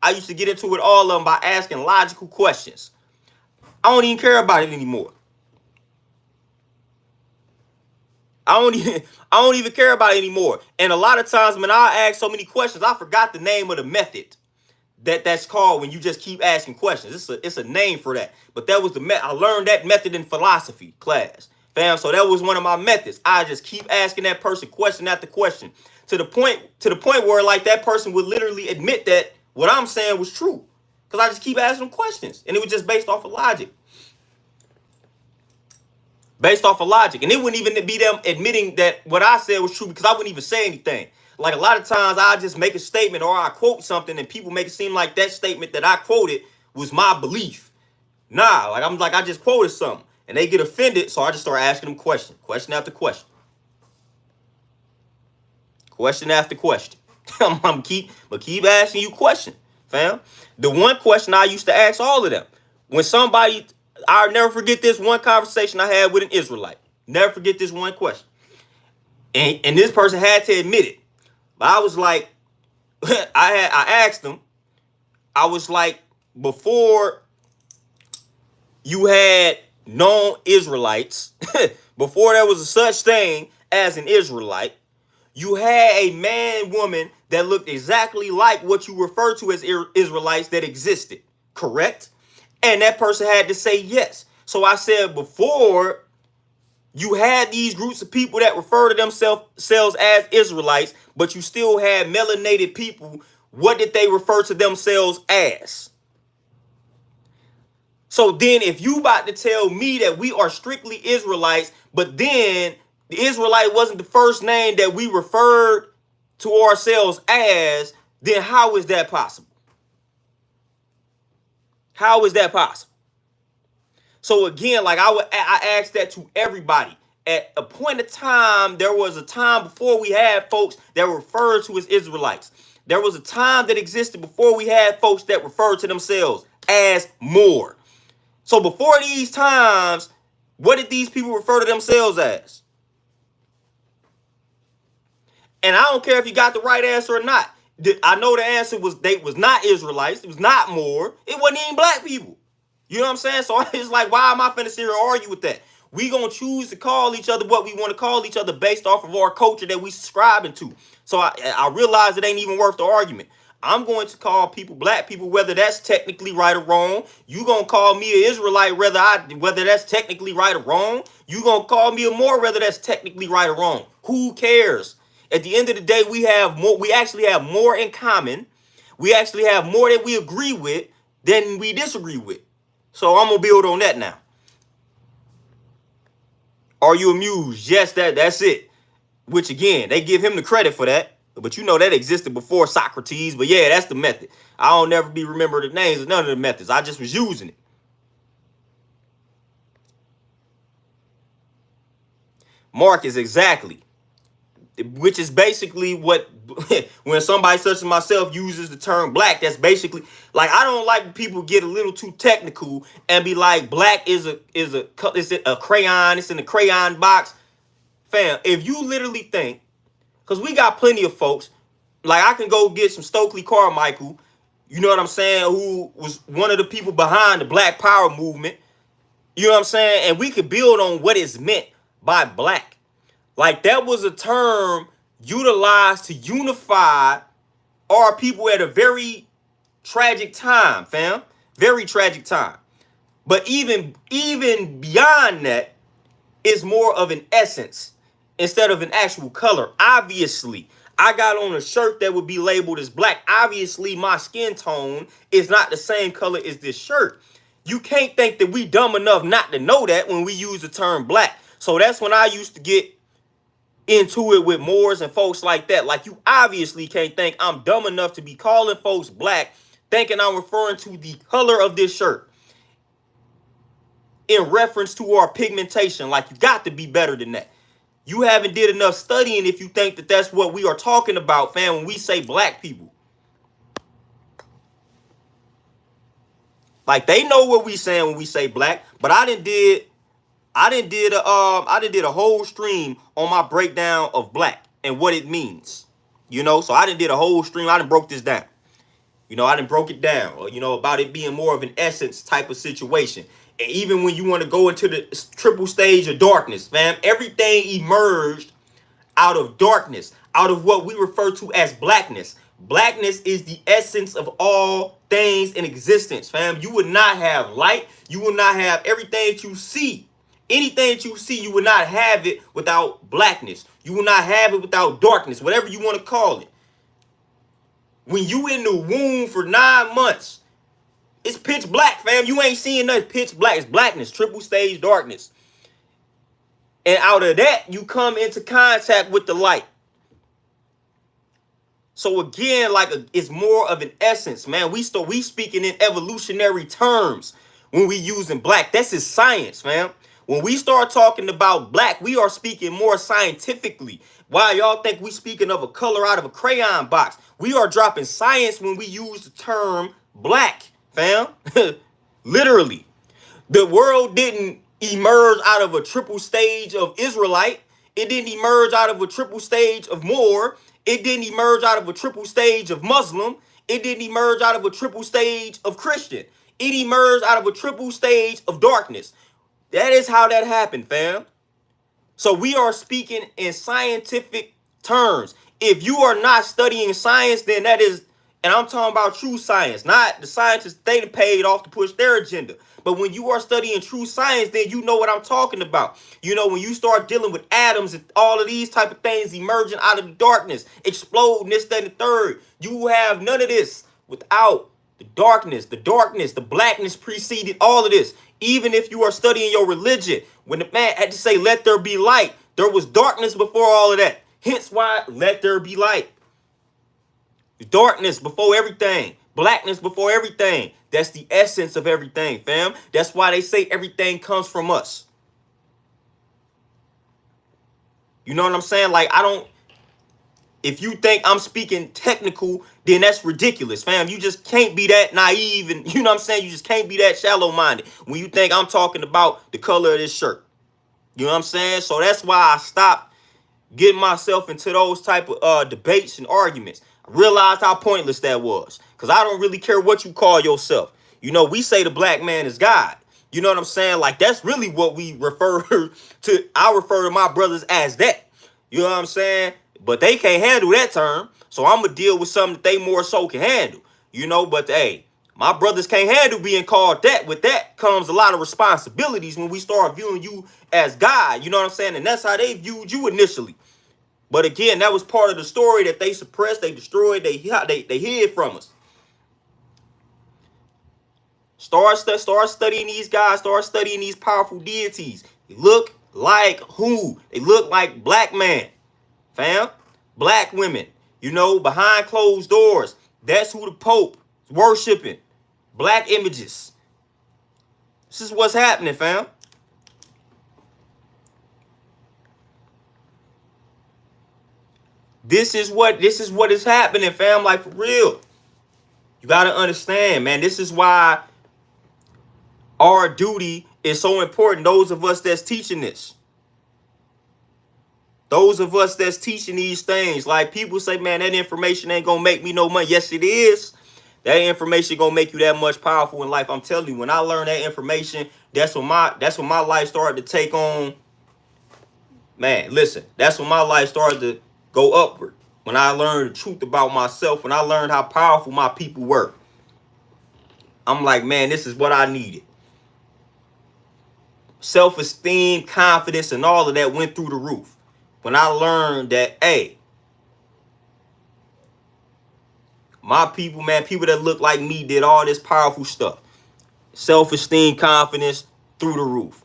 [SPEAKER 1] I used to get into it with all of them by asking logical questions. I don't even care about it anymore. I don't even care about it anymore. And a lot of times when I ask so many questions, I forgot the name of the method that's called when you just keep asking questions. It's a name for that. But that was the method. I learned that method in philosophy class, fam. So that was one of my methods. I just keep asking that person question after question to the point where, like, that person would literally admit that what I'm saying was true, because I just keep asking them questions, and it was just based off of logic. Based off of logic. And it wouldn't even be them admitting that what I said was true, because I wouldn't even say anything. Like, a lot of times I just make a statement or I quote something and people make it seem like that statement that I quoted was my belief. Nah, like I just quoted something and they get offended, so I just start asking them question after question. Question after question. I'm keep asking you question, fam. The one question I used to ask all of them, when somebody, I'll never forget this one conversation I had with an Israelite. Never forget this one question. And this person had to admit it. But I was like, I asked them, I was like, before you had known Israelites, before there was a such thing as an Israelite, you had a man, woman that looked exactly like what you refer to as Israelites that existed, correct? And that person had to say yes. So I said, before you had these groups of people that refer to themselves as Israelites, but you still had melanated people, what did they refer to themselves as? So then if you about to tell me that we are strictly Israelites, but then the Israelite wasn't the first name that we referred to ourselves as, then how is that possible? How is that possible? So again, like I asked that to everybody. At a point of time, there was a time before we had folks that were referred to as Israelites. There was a time that existed before we had folks that referred to themselves as more. So before these times, what did these people refer to themselves as? And I don't care if you got the right answer or not. I know the answer was they was not Israelites. It was not more. It wasn't even black people. You know what I'm saying? So it's like, why am I finna sit here and argue with that? We gonna choose to call each other what we want to call each other based off of our culture that we subscribing to. So I realize it ain't even worth the argument. I'm going to call people black people, whether that's technically right or wrong. You gonna call me an Israelite, whether that's technically right or wrong. You gonna call me a Moor, whether that's technically right or wrong. Who cares? At the end of the day, we have more. We actually have more in common. We actually have more that we agree with than we disagree with. So I'm gonna build on that now. Are you amused? Yes, that's it. Which again, they give him the credit for that. But you know that existed before Socrates. But yeah, that's the method. I don't never be remember the names of none of the methods. I just was using it. Marcus, exactly. Which is basically what, when somebody such as myself uses the term black, that's basically, like, I don't like when people get a little too technical and be like, black is a crayon, it's in the crayon box. Fam, if you literally think, because we got plenty of folks, like I can go get some Stokely Carmichael, you know what I'm saying, who was one of the people behind the Black Power movement, you know what I'm saying, and we could build on what is meant by black. Like, that was a term utilized to unify our people at a very tragic time, fam. Very tragic time. But even beyond that, it's more of an essence instead of an actual color. Obviously, I got on a shirt that would be labeled as black. Obviously, my skin tone is not the same color as this shirt. You can't think that we dumb enough not to know that when we use the term black. So that's when I used to get into it with Moors and folks like that. Like, you obviously can't think I'm dumb enough to be calling folks black, thinking I'm referring to the color of this shirt in reference to our pigmentation. Like, you got to be better than that. You haven't did enough studying if you think that that's what we are talking about, fam, when we say black people. Like, they know what we saying when we say black, but I did a whole stream on my breakdown of black and what it means. You know, so I did a whole stream. I broke this down. You know, I broke it down, you know, about it being more of an essence type of situation. And even when you want to go into the triple stage of darkness, fam, everything emerged out of darkness, out of what we refer to as blackness. Blackness is the essence of all things in existence, fam. You would not have light. You will not have everything that you see. Anything that you see, you will not have it without blackness. You will not have it without darkness, whatever you want to call it. When you in the womb for 9 months, it's pitch black, fam. You ain't seeing nothing pitch black. It's blackness, triple stage darkness. And out of that, you come into contact with the light. So again, like, it's more of an essence, man. We speaking in evolutionary terms when we using black. That's his science, fam. When we start talking about black, we are speaking more scientifically. Why y'all think we speaking of a color out of a crayon box? We are dropping science when we use the term black, fam. Literally. The world didn't emerge out of a triple stage of Israelite. It didn't emerge out of a triple stage of Moor. It didn't emerge out of a triple stage of Muslim. It didn't emerge out of a triple stage of Christian. It emerged out of a triple stage of darkness. That is how that happened, fam. So we are speaking in scientific terms. If you are not studying science, then that is, and I'm talking about true science, not the scientists they paid off to push their agenda. But when you are studying true science, then you know what I'm talking about. You know, when you start dealing with atoms and all of these type of things emerging out of the darkness, exploding, this, that, and the third, you have none of this without the darkness, the blackness preceded all of this. Even if you are studying your religion, when the man had to say, let there be light, there was darkness before all of that. Hence why, let there be light. Darkness before everything. Blackness before everything. That's the essence of everything, fam. That's why they say everything comes from us. You know what I'm saying? Like, if you think I'm speaking technical, then that's ridiculous, fam. You just can't be that naive, and you know what I'm saying? You just can't be that shallow-minded when you think I'm talking about the color of this shirt. You know what I'm saying? So that's why I stopped getting myself into those type of debates and arguments. I realized how pointless that was, because I don't really care what you call yourself. You know, we say the black man is God. You know what I'm saying? Like, that's really what we refer to. I refer to my brothers as that. You know what I'm saying? But they can't handle that term, so I'm going to deal with something that they more so can handle. You know, but hey, my brothers can't handle being called that. With that comes a lot of responsibilities when we start viewing you as God. You know what I'm saying? And that's how they viewed you initially. But again, that was part of the story that they suppressed, they destroyed, they hid from us. Start studying these guys. Start studying these powerful deities. They look like who? They look like black men, fam. Black women. You know, behind closed doors. That's who the Pope is worshiping. Black images. This is what's happening, fam. This is what is happening, fam. Like, for real. You got to understand, man. This is why our duty is so important. Those of us that's teaching this. Those of us that's teaching these things. Like, people say, man, that information ain't going to make me no money. Yes, it is. That information going to make you that much powerful in life. I'm telling you, when I learned that information, that's when my life started to take on. Man, listen, that's when my life started to go upward. When I learned the truth about myself, when I learned how powerful my people were. I'm like, man, this is what I needed. Self-esteem, confidence, and all of that went through the roof. When I learned that, hey, My people, man, people that look like me did all this powerful stuff. Self-esteem, confidence through the roof.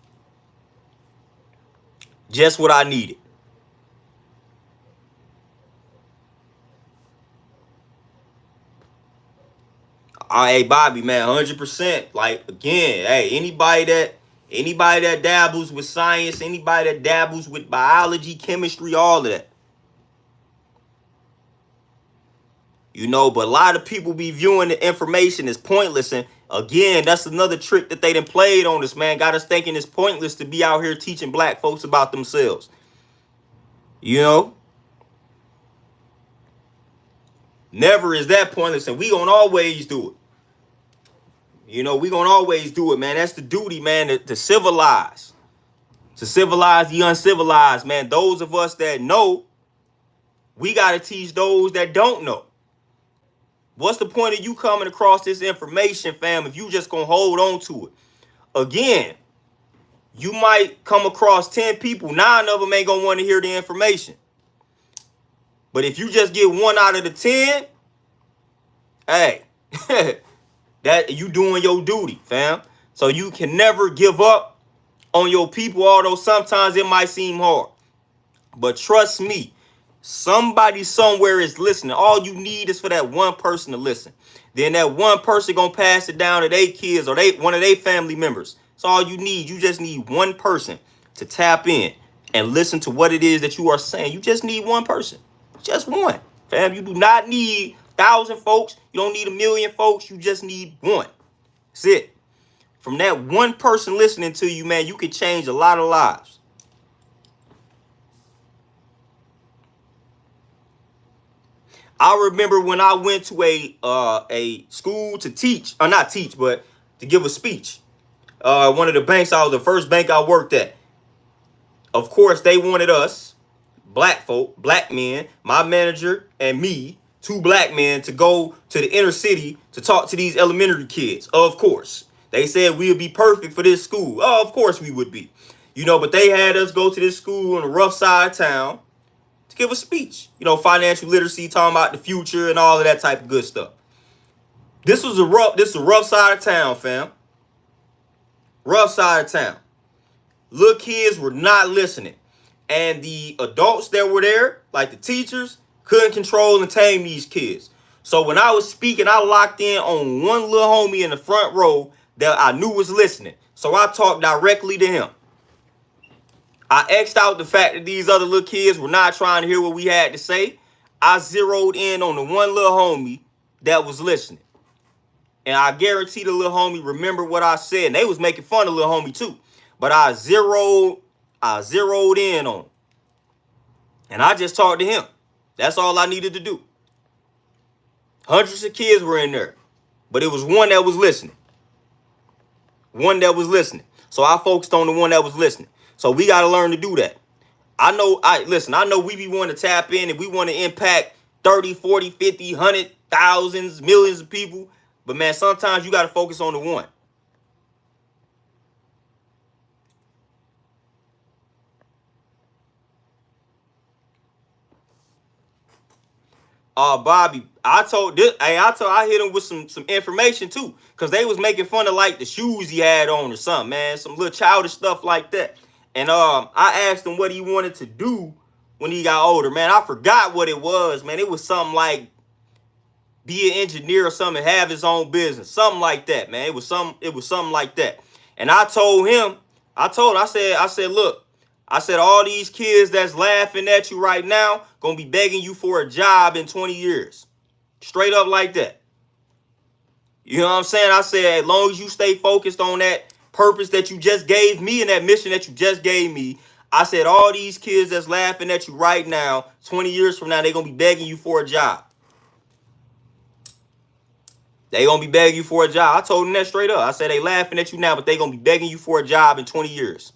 [SPEAKER 1] Just what I needed. Hey, Bobby, man, 100%. Like, again, hey, anybody that dabbles with science, anybody that dabbles with biology, chemistry, all of that. You know, but a lot of people be viewing the information as pointless. And again, that's another trick that they done played on us, man. Got us thinking it's pointless to be out here teaching black folks about themselves. You know? Never is that pointless, and we gonna always do it. You know, we gonna always do it, man. That's the duty, man, to civilize. To civilize the uncivilized, man. Those of us that know, we gotta teach those that don't know. What's the point of you coming across this information, fam, if you just gonna hold on to it? Again, you might come across 10 people, 9 of them ain't gonna want to hear the information. But if you just get 1 out of the 10, hey, that you doing your duty, fam. So you can never give up on your people, although sometimes it might seem hard. But trust me, somebody somewhere is listening. All you need is for that one person to listen. Then that one person gonna pass it down to their kids or one of their family members. That's all you need. You just need one person to tap in and listen to what it is that you are saying. You just need one person. Just one. Fam, you do not need 1,000 folks. You don't need 1,000,000 folks. You just need one. That's it. From that one person listening to you, man, you can change a lot of lives. I remember when I went to a school to teach, or not teach, but to give a speech. One of the banks, the first bank I worked at. Of course, they wanted us, black folk, black men, my manager and me, 2 black men, to go to the inner city to talk to these elementary kids. Of course. They said we would be perfect for this school. Oh, of course we would be. You know, but they had us go to this school on the rough side of town to give a speech. You know, financial literacy, talking about the future and all of that type of good stuff. This is a rough side of town, fam. Rough side of town. Little kids were not listening. And the adults that were there, like the teachers, couldn't control and tame these kids. So when I was speaking, I locked in on one little homie in the front row that I knew was listening. So I talked directly to him. I X'd out the fact that these other little kids were not trying to hear what we had to say. I zeroed in on the one little homie that was listening. And I guarantee the little homie remembered what I said. And they was making fun of little homie too. But I zeroed in on him. And I just talked to him. That's all I needed to do. Hundreds of kids were in there. But it was one that was listening. One that was listening. So I focused on the one that was listening. So we got to learn to do that. I know we be wanting to tap in and we want to impact 30, 40, 50, 100, thousands, millions of people. But man, sometimes you got to focus on the one. Bobby, I hit him with some information too, because they was making fun of like the shoes he had on or something, man, some little childish stuff like that. And I asked him what he wanted to do when he got older, man. I forgot what it was, man. It was something like be an engineer or something, have his own business, something like that, man. It was something like that. And I told him, I said, look, I said, all these kids that's laughing at you right now gonna be begging you for a job in 20 years. Straight up like that. You know what I'm saying? I said, as long as you stay focused on that purpose that you just gave me and that mission that you just gave me, I said, all these kids that's laughing at you right now, 20 years from now, they're gonna be begging you for a job. They gonna be begging you for a job. I told them that straight up. I said, they laughing at you now, but they gonna be begging you for a job in 20 years.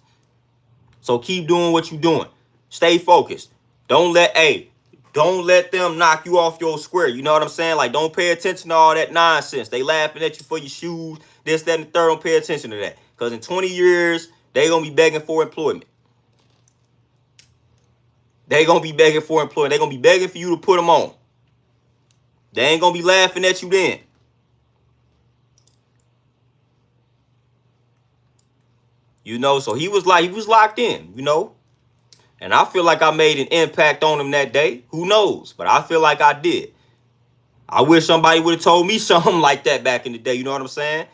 [SPEAKER 1] So keep doing what you're doing. Stay focused. Don't let them knock you off your square. You know what I'm saying? Like, don't pay attention to all that nonsense. They laughing at you for your shoes, this, that, and the third. Don't pay attention to that. Because in 20 years, they gonna be begging for employment. They gonna be begging for employment. They gonna be begging for you to put them on. They ain't gonna be laughing at you then. You know, so he was locked in, you know. And I feel like I made an impact on him that day. Who knows? But I feel like I did. I wish somebody would have told me something like that back in the day. You know what I'm saying?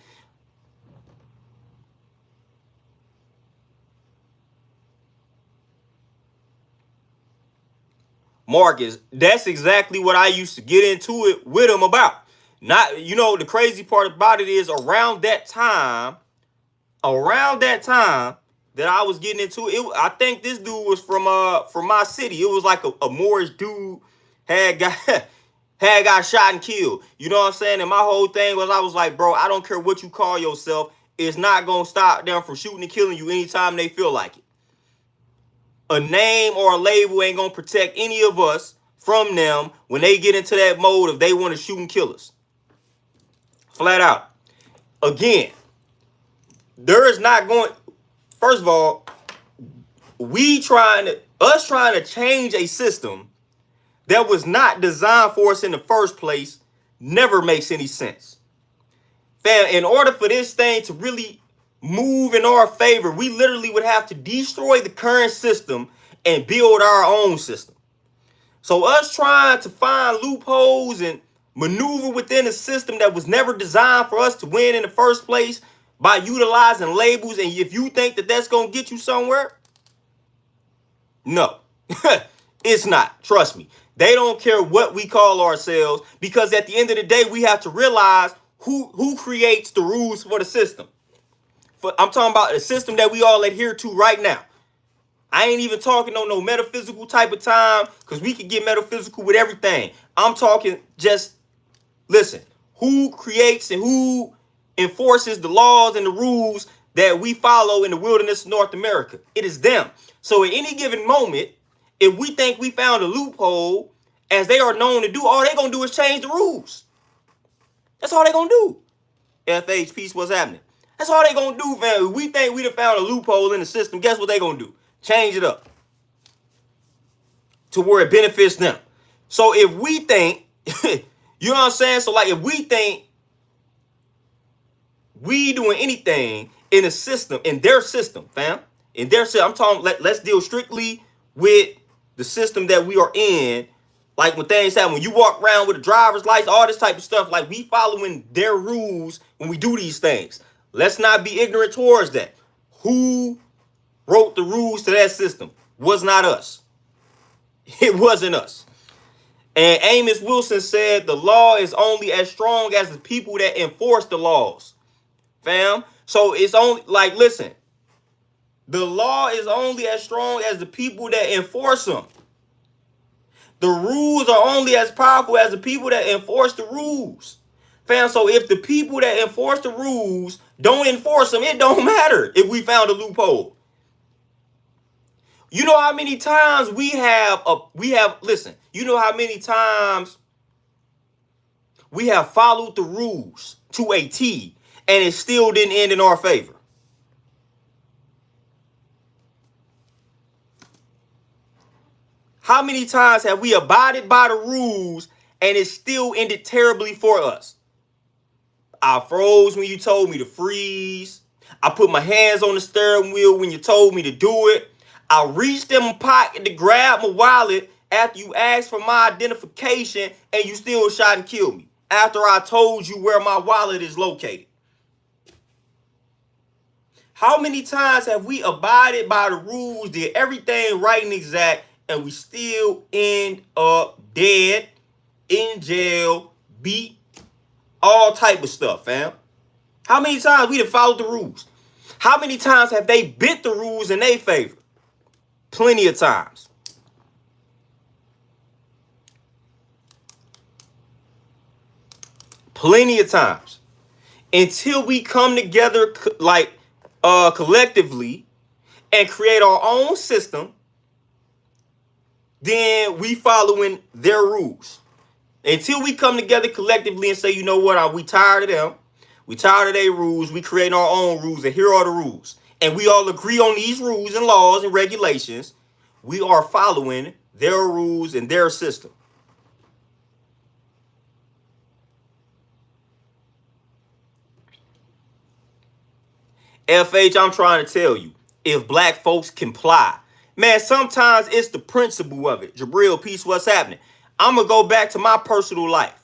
[SPEAKER 1] Marcus, that's exactly what I used to get into it with him about. Not, you know, the crazy part about it is around that time that I was getting into it, I think this dude was from my city. It was like a Moorish dude had got had got shot and killed. You know what I'm saying? And my whole thing was, I was like, bro, I don't care what you call yourself. It's not gonna stop them from shooting and killing you anytime they feel like it. A name or a label ain't gonna protect any of us from them when they get into that mode of they want to shoot and kill us. Flat out. Again, there is not going. First of all, us trying to change a system that was not designed for us in the first place never makes any sense. Fam, in order for this thing to really move in our favor, we literally would have to destroy the current system and build our own system. So us trying to find loopholes and maneuver within a system that was never designed for us to win in the first place by utilizing labels, and if you think that that's going to get you somewhere, no, it's not. Trust me. They don't care what we call ourselves, because at the end of the day, we have to realize who creates the rules for the system. I'm talking about the system that we all adhere to right now. I ain't even talking on no metaphysical type of time, because we can get metaphysical with everything. I'm talking just, listen, who creates and who enforces the laws and the rules that we follow in the wilderness of North America? It is them. So at any given moment, if we think we found a loophole, as they are known to do, all they're going to do is change the rules. That's all they're going to do. FH, peace, what's happening? That's all they're going to do, fam. If we think we done found a loophole in the system, guess what they're going to do? Change it up to where it benefits them. So if we think, you know what I'm saying? So like if we think we doing anything in a system, in their system, fam, in their system, I'm talking, let's deal strictly with the system that we are in. Like when things happen, when you walk around with a driver's license, all this type of stuff, like we following their rules when we do these things. Let's not be ignorant towards that. Who wrote the rules to that system? Was not us. It wasn't us. And Amos Wilson said the law is only as strong as the people that enforce the laws. Fam. So it's only, like, listen, the law is only as strong as the people that enforce them. The rules are only as powerful as the people that enforce the rules. Fam, so if the people that enforce the rules don't enforce them, it don't matter if we found a loophole. You know how many times listen, you know how many times we have followed the rules to a T and it still didn't end in our favor. How many times have we abided by the rules and it still ended terribly for us? I froze when you told me to freeze. I put my hands on the steering wheel when you told me to do it. I reached in my pocket to grab my wallet after you asked for my identification and you still shot and killed me after I told you where my wallet is located. How many times have we abided by the rules, did everything right and exact, and we still end up dead, in jail, beat, all type of stuff, fam? How many times we have followed the rules? How many times have they bent the rules in their favor? Plenty of times. Plenty of times. Until we come together collectively and create our own system, then we following their rules. Until we come together collectively and say, you know what, we tired of them. We tired of their rules. We create our own rules, and here are the rules. And we all agree on these rules and laws and regulations. We are following their rules and their system. FH, I'm trying to tell you, if black folks comply, man, sometimes it's the principle of it. Jabril, peace, what's happening? I'm going to go back to my personal life.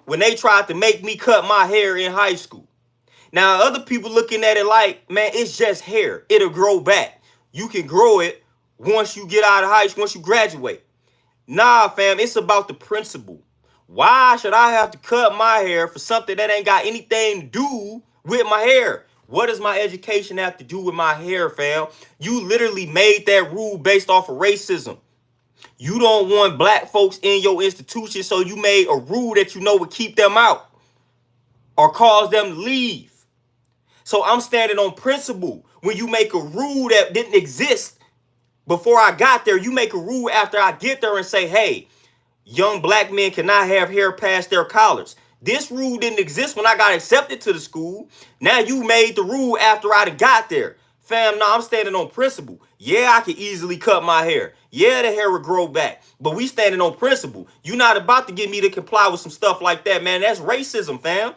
[SPEAKER 1] When they tried to make me cut my hair in high school. Now, other people looking at it like, man, it's just hair. It'll grow back. You can grow it once you get out of high school, once you graduate. Nah, fam, it's about the principle. Why should I have to cut my hair for something that ain't got anything to do with my hair? What does my education have to do with my hair, fam? You literally made that rule based off of racism. You don't want black folks in your institution, so you made a rule that you know would keep them out or cause them to leave. So I'm standing on principle. When you make a rule that didn't exist before I got there, you make a rule after I get there and say, hey, young black men cannot have hair past their collars. This rule didn't exist when I got accepted to the school. Now you made the rule after I got there. Fam, no, I'm standing on principle. Yeah, I could easily cut my hair. Yeah, the hair would grow back. But we standing on principle. You're not about to get me to comply with some stuff like that, man. That's racism, fam.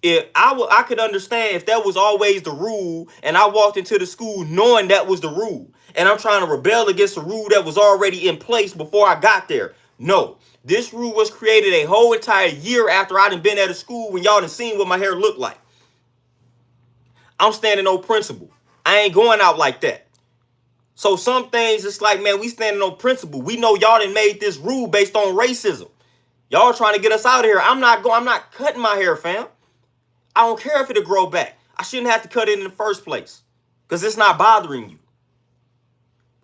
[SPEAKER 1] If I could understand if that was always the rule and I walked into the school knowing that was the rule and I'm trying to rebel against a rule that was already in place before I got there. No, this rule was created a whole entire year after I done been at a school when y'all done seen what my hair looked like. I'm standing on principle. I ain't going out like that. So some things, it's like, man, we standing on principle. We know y'all done made this rule based on racism. Y'all trying to get us out of here. I'm not cutting my hair, fam. I don't care if it'll grow back. I shouldn't have to cut it in the first place because it's not bothering you.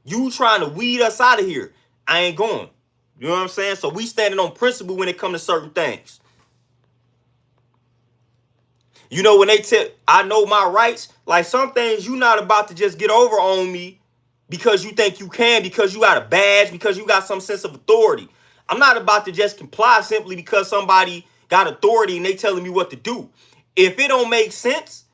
[SPEAKER 1] You trying to weed us out of here. I ain't going. You know what I'm saying? So we standing on principle when it comes to certain things. You know, when they tell, I know my rights, like some things you not about to just get over on me because you think you can, because you got a badge, because you got some sense of authority. I'm not about to just comply simply because somebody got authority and they telling me what to do. If it don't make sense,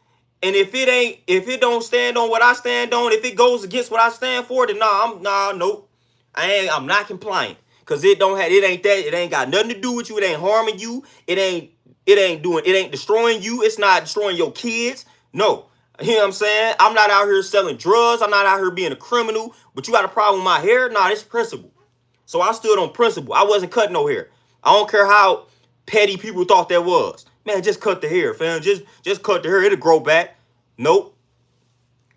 [SPEAKER 1] and if it don't stand on what I stand on, if it goes against what I stand for, then nope. I'm not complying. Cause it ain't got nothing to do with you. It ain't harming you. It ain't destroying you. It's not destroying your kids. No. You know what I'm saying? I'm not out here selling drugs. I'm not out here being a criminal. But you got a problem with my hair? Nah, it's principle. So I stood on principle. I wasn't cutting no hair. I don't care how petty people thought that was. Man, just cut the hair, fam. Just cut the hair. It'll grow back. Nope.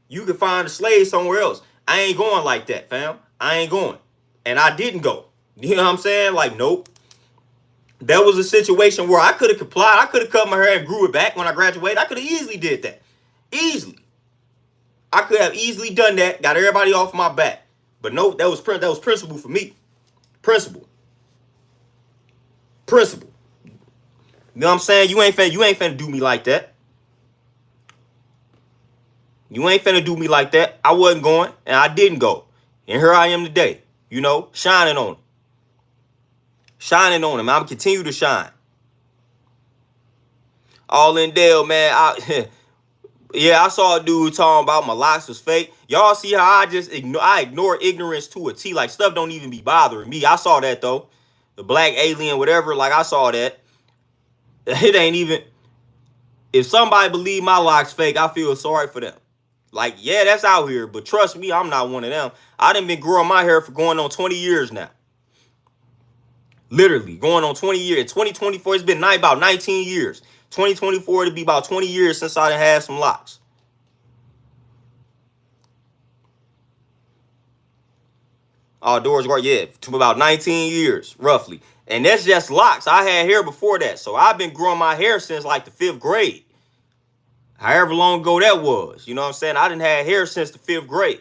[SPEAKER 1] You can find a slave somewhere else. I ain't going like that, fam. I ain't going. And I didn't go. You know what I'm saying? Like, nope. That was a situation where I could have complied. I could have cut my hair and grew it back when I graduated. I could have easily did that. Easily. I could have easily done that. Got everybody off my back. But no, that was principle for me. Principle. You know what I'm saying? You ain't finna do me like that. You ain't finna do me like that. I wasn't going, and I didn't go. And here I am today, you know, shining on him. Shining on him. I'm going to continue to shine. All in Dale, man. I saw a dude talking about my locks was fake. Y'all see how I ignore ignorance to a T. Like, stuff don't even be bothering me. I saw that, though. The black alien, whatever, like, I saw that. It ain't even, if somebody believe my locks fake, I feel sorry for them. Like, yeah, that's out here, but trust me, I'm not one of them. I done been growing my hair for going on 20 years now. Literally, going on 20 years. In 2024, it's been about 19 years. 2024, it'll be about 20 years since I done had some locks. Outdoors, yeah, to about 19 years, roughly. And that's just locks. I had hair before that. So I've been growing my hair since like the 5th grade. However long ago that was. You know what I'm saying? I didn't have hair since the 5th grade.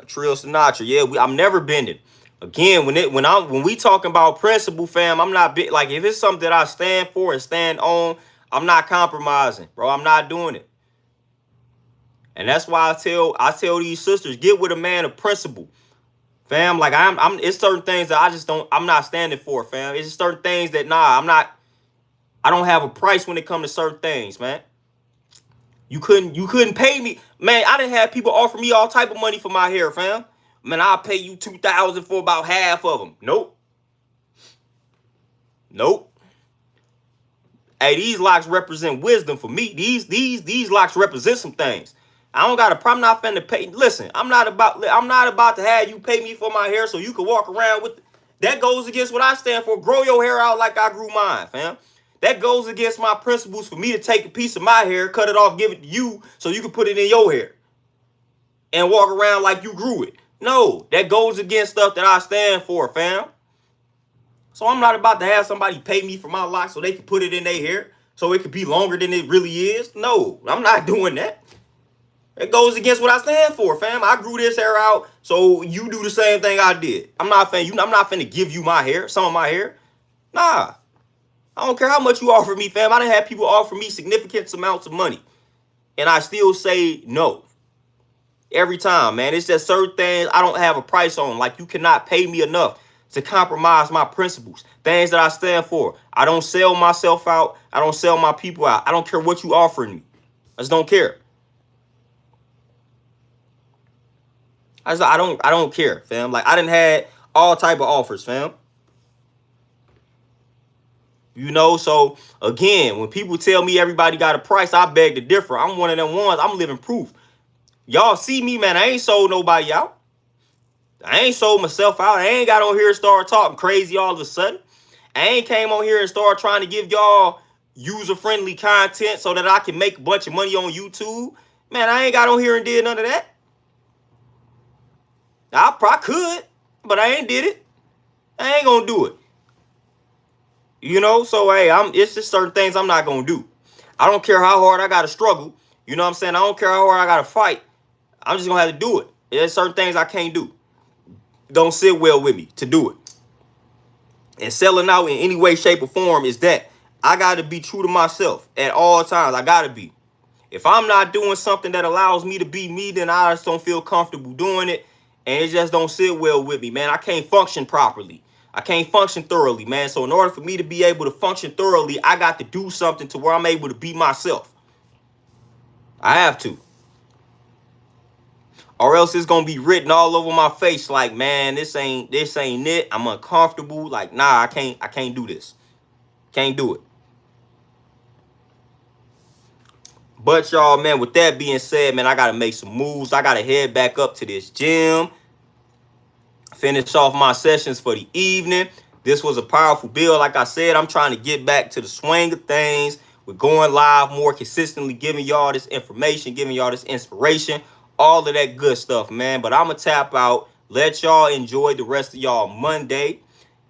[SPEAKER 1] Trill Sinatra. Yeah, I'm never bending. Again, when we talking about principle, fam, I'm not like, if it's something that I stand for and stand on, I'm not compromising, bro. I'm not doing it. And that's why I tell these sisters, get with a man of principle. Fam, like it's certain things that I'm not standing for, fam. It's just certain things that I don't have a price when it comes to certain things, man. You couldn't pay me. Man, I done had people offer me all type of money for my hair, fam. Man, I'll pay you $2,000 for about half of them. Nope. Nope. Hey, these locks represent wisdom for me. These locks represent some things. I don't got a problem. I'm not finna pay. Listen, I'm not about to have you pay me for my hair so you can walk around with. That goes against what I stand for. Grow your hair out like I grew mine, fam. That goes against my principles for me to take a piece of my hair, cut it off, give it to you so you can put it in your hair and walk around like you grew it. No, that goes against stuff that I stand for, fam. So I'm not about to have somebody pay me for my locks so they can put it in their hair so it could be longer than it really is. No, I'm not doing that. It goes against what I stand for, fam. I grew this hair out, so you do the same thing I did. I'm not finna give you my hair, some of my hair. Nah. I don't care how much you offer me, fam. I done had people offer me significant amounts of money. And I still say no. Every time, man. It's just certain things I don't have a price on. Like, you cannot pay me enough to compromise my principles. Things that I stand for. I don't sell myself out. I don't sell my people out. I don't care what you offering me. I just don't care. I don't care, fam. Like, I done had all type of offers, fam. You know, so again, when people tell me everybody got a price, I beg to differ. I'm one of them ones. I'm living proof. Y'all see me, man. I ain't sold nobody out. I ain't sold myself out. I ain't got on here and start talking crazy all of a sudden. I ain't came on here and start trying to give y'all user-friendly content so that I can make a bunch of money on YouTube. Man, I ain't got on here and did none of that. I probably could, but I ain't did it. I ain't gonna do it. You know, so hey, it's just certain things I'm not gonna do. I don't care how hard I gotta struggle. You know what I'm saying? I don't care how hard I gotta fight. I'm just gonna have to do it. There's certain things I can't do. Don't sit well with me to do it. And selling out in any way, shape, or form is that I gotta be true to myself at all times. I gotta be. If I'm not doing something that allows me to be me, then I just don't feel comfortable doing it. And it just don't sit well with me, man. I can't function properly. I can't function thoroughly, man. So in order for me to be able to function thoroughly, I got to do something to where I'm able to be myself. I have to. Or else it's gonna be written all over my face like, man, this ain't it. I'm uncomfortable. Like, nah, I can't do this. Can't do it. But y'all, man, with that being said, man, I gotta make some moves. I gotta head back up to this gym. Finish off my sessions for the evening. This was a powerful build. Like I said, I'm trying to get back to the swing of things. We're going live more consistently, giving y'all this information, giving y'all this inspiration, all of that good stuff, man. But I'm going to tap out. Let y'all enjoy the rest of y'all Monday.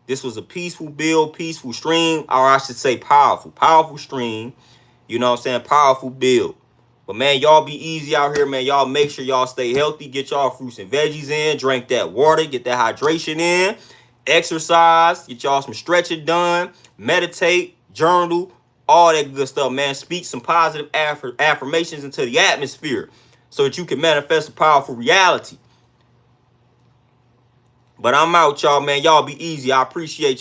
[SPEAKER 1] This was a peaceful build, peaceful stream, or I should say powerful stream. You know what I'm saying? Powerful build. But, man, y'all be easy out here, man. Y'all make sure y'all stay healthy. Get y'all fruits and veggies in. Drink that water. Get that hydration in. Exercise. Get y'all some stretching done. Meditate. Journal. All that good stuff, man. Speak some positive affirmations into the atmosphere so that you can manifest a powerful reality. But I'm out, y'all, man. Y'all be easy. I appreciate you.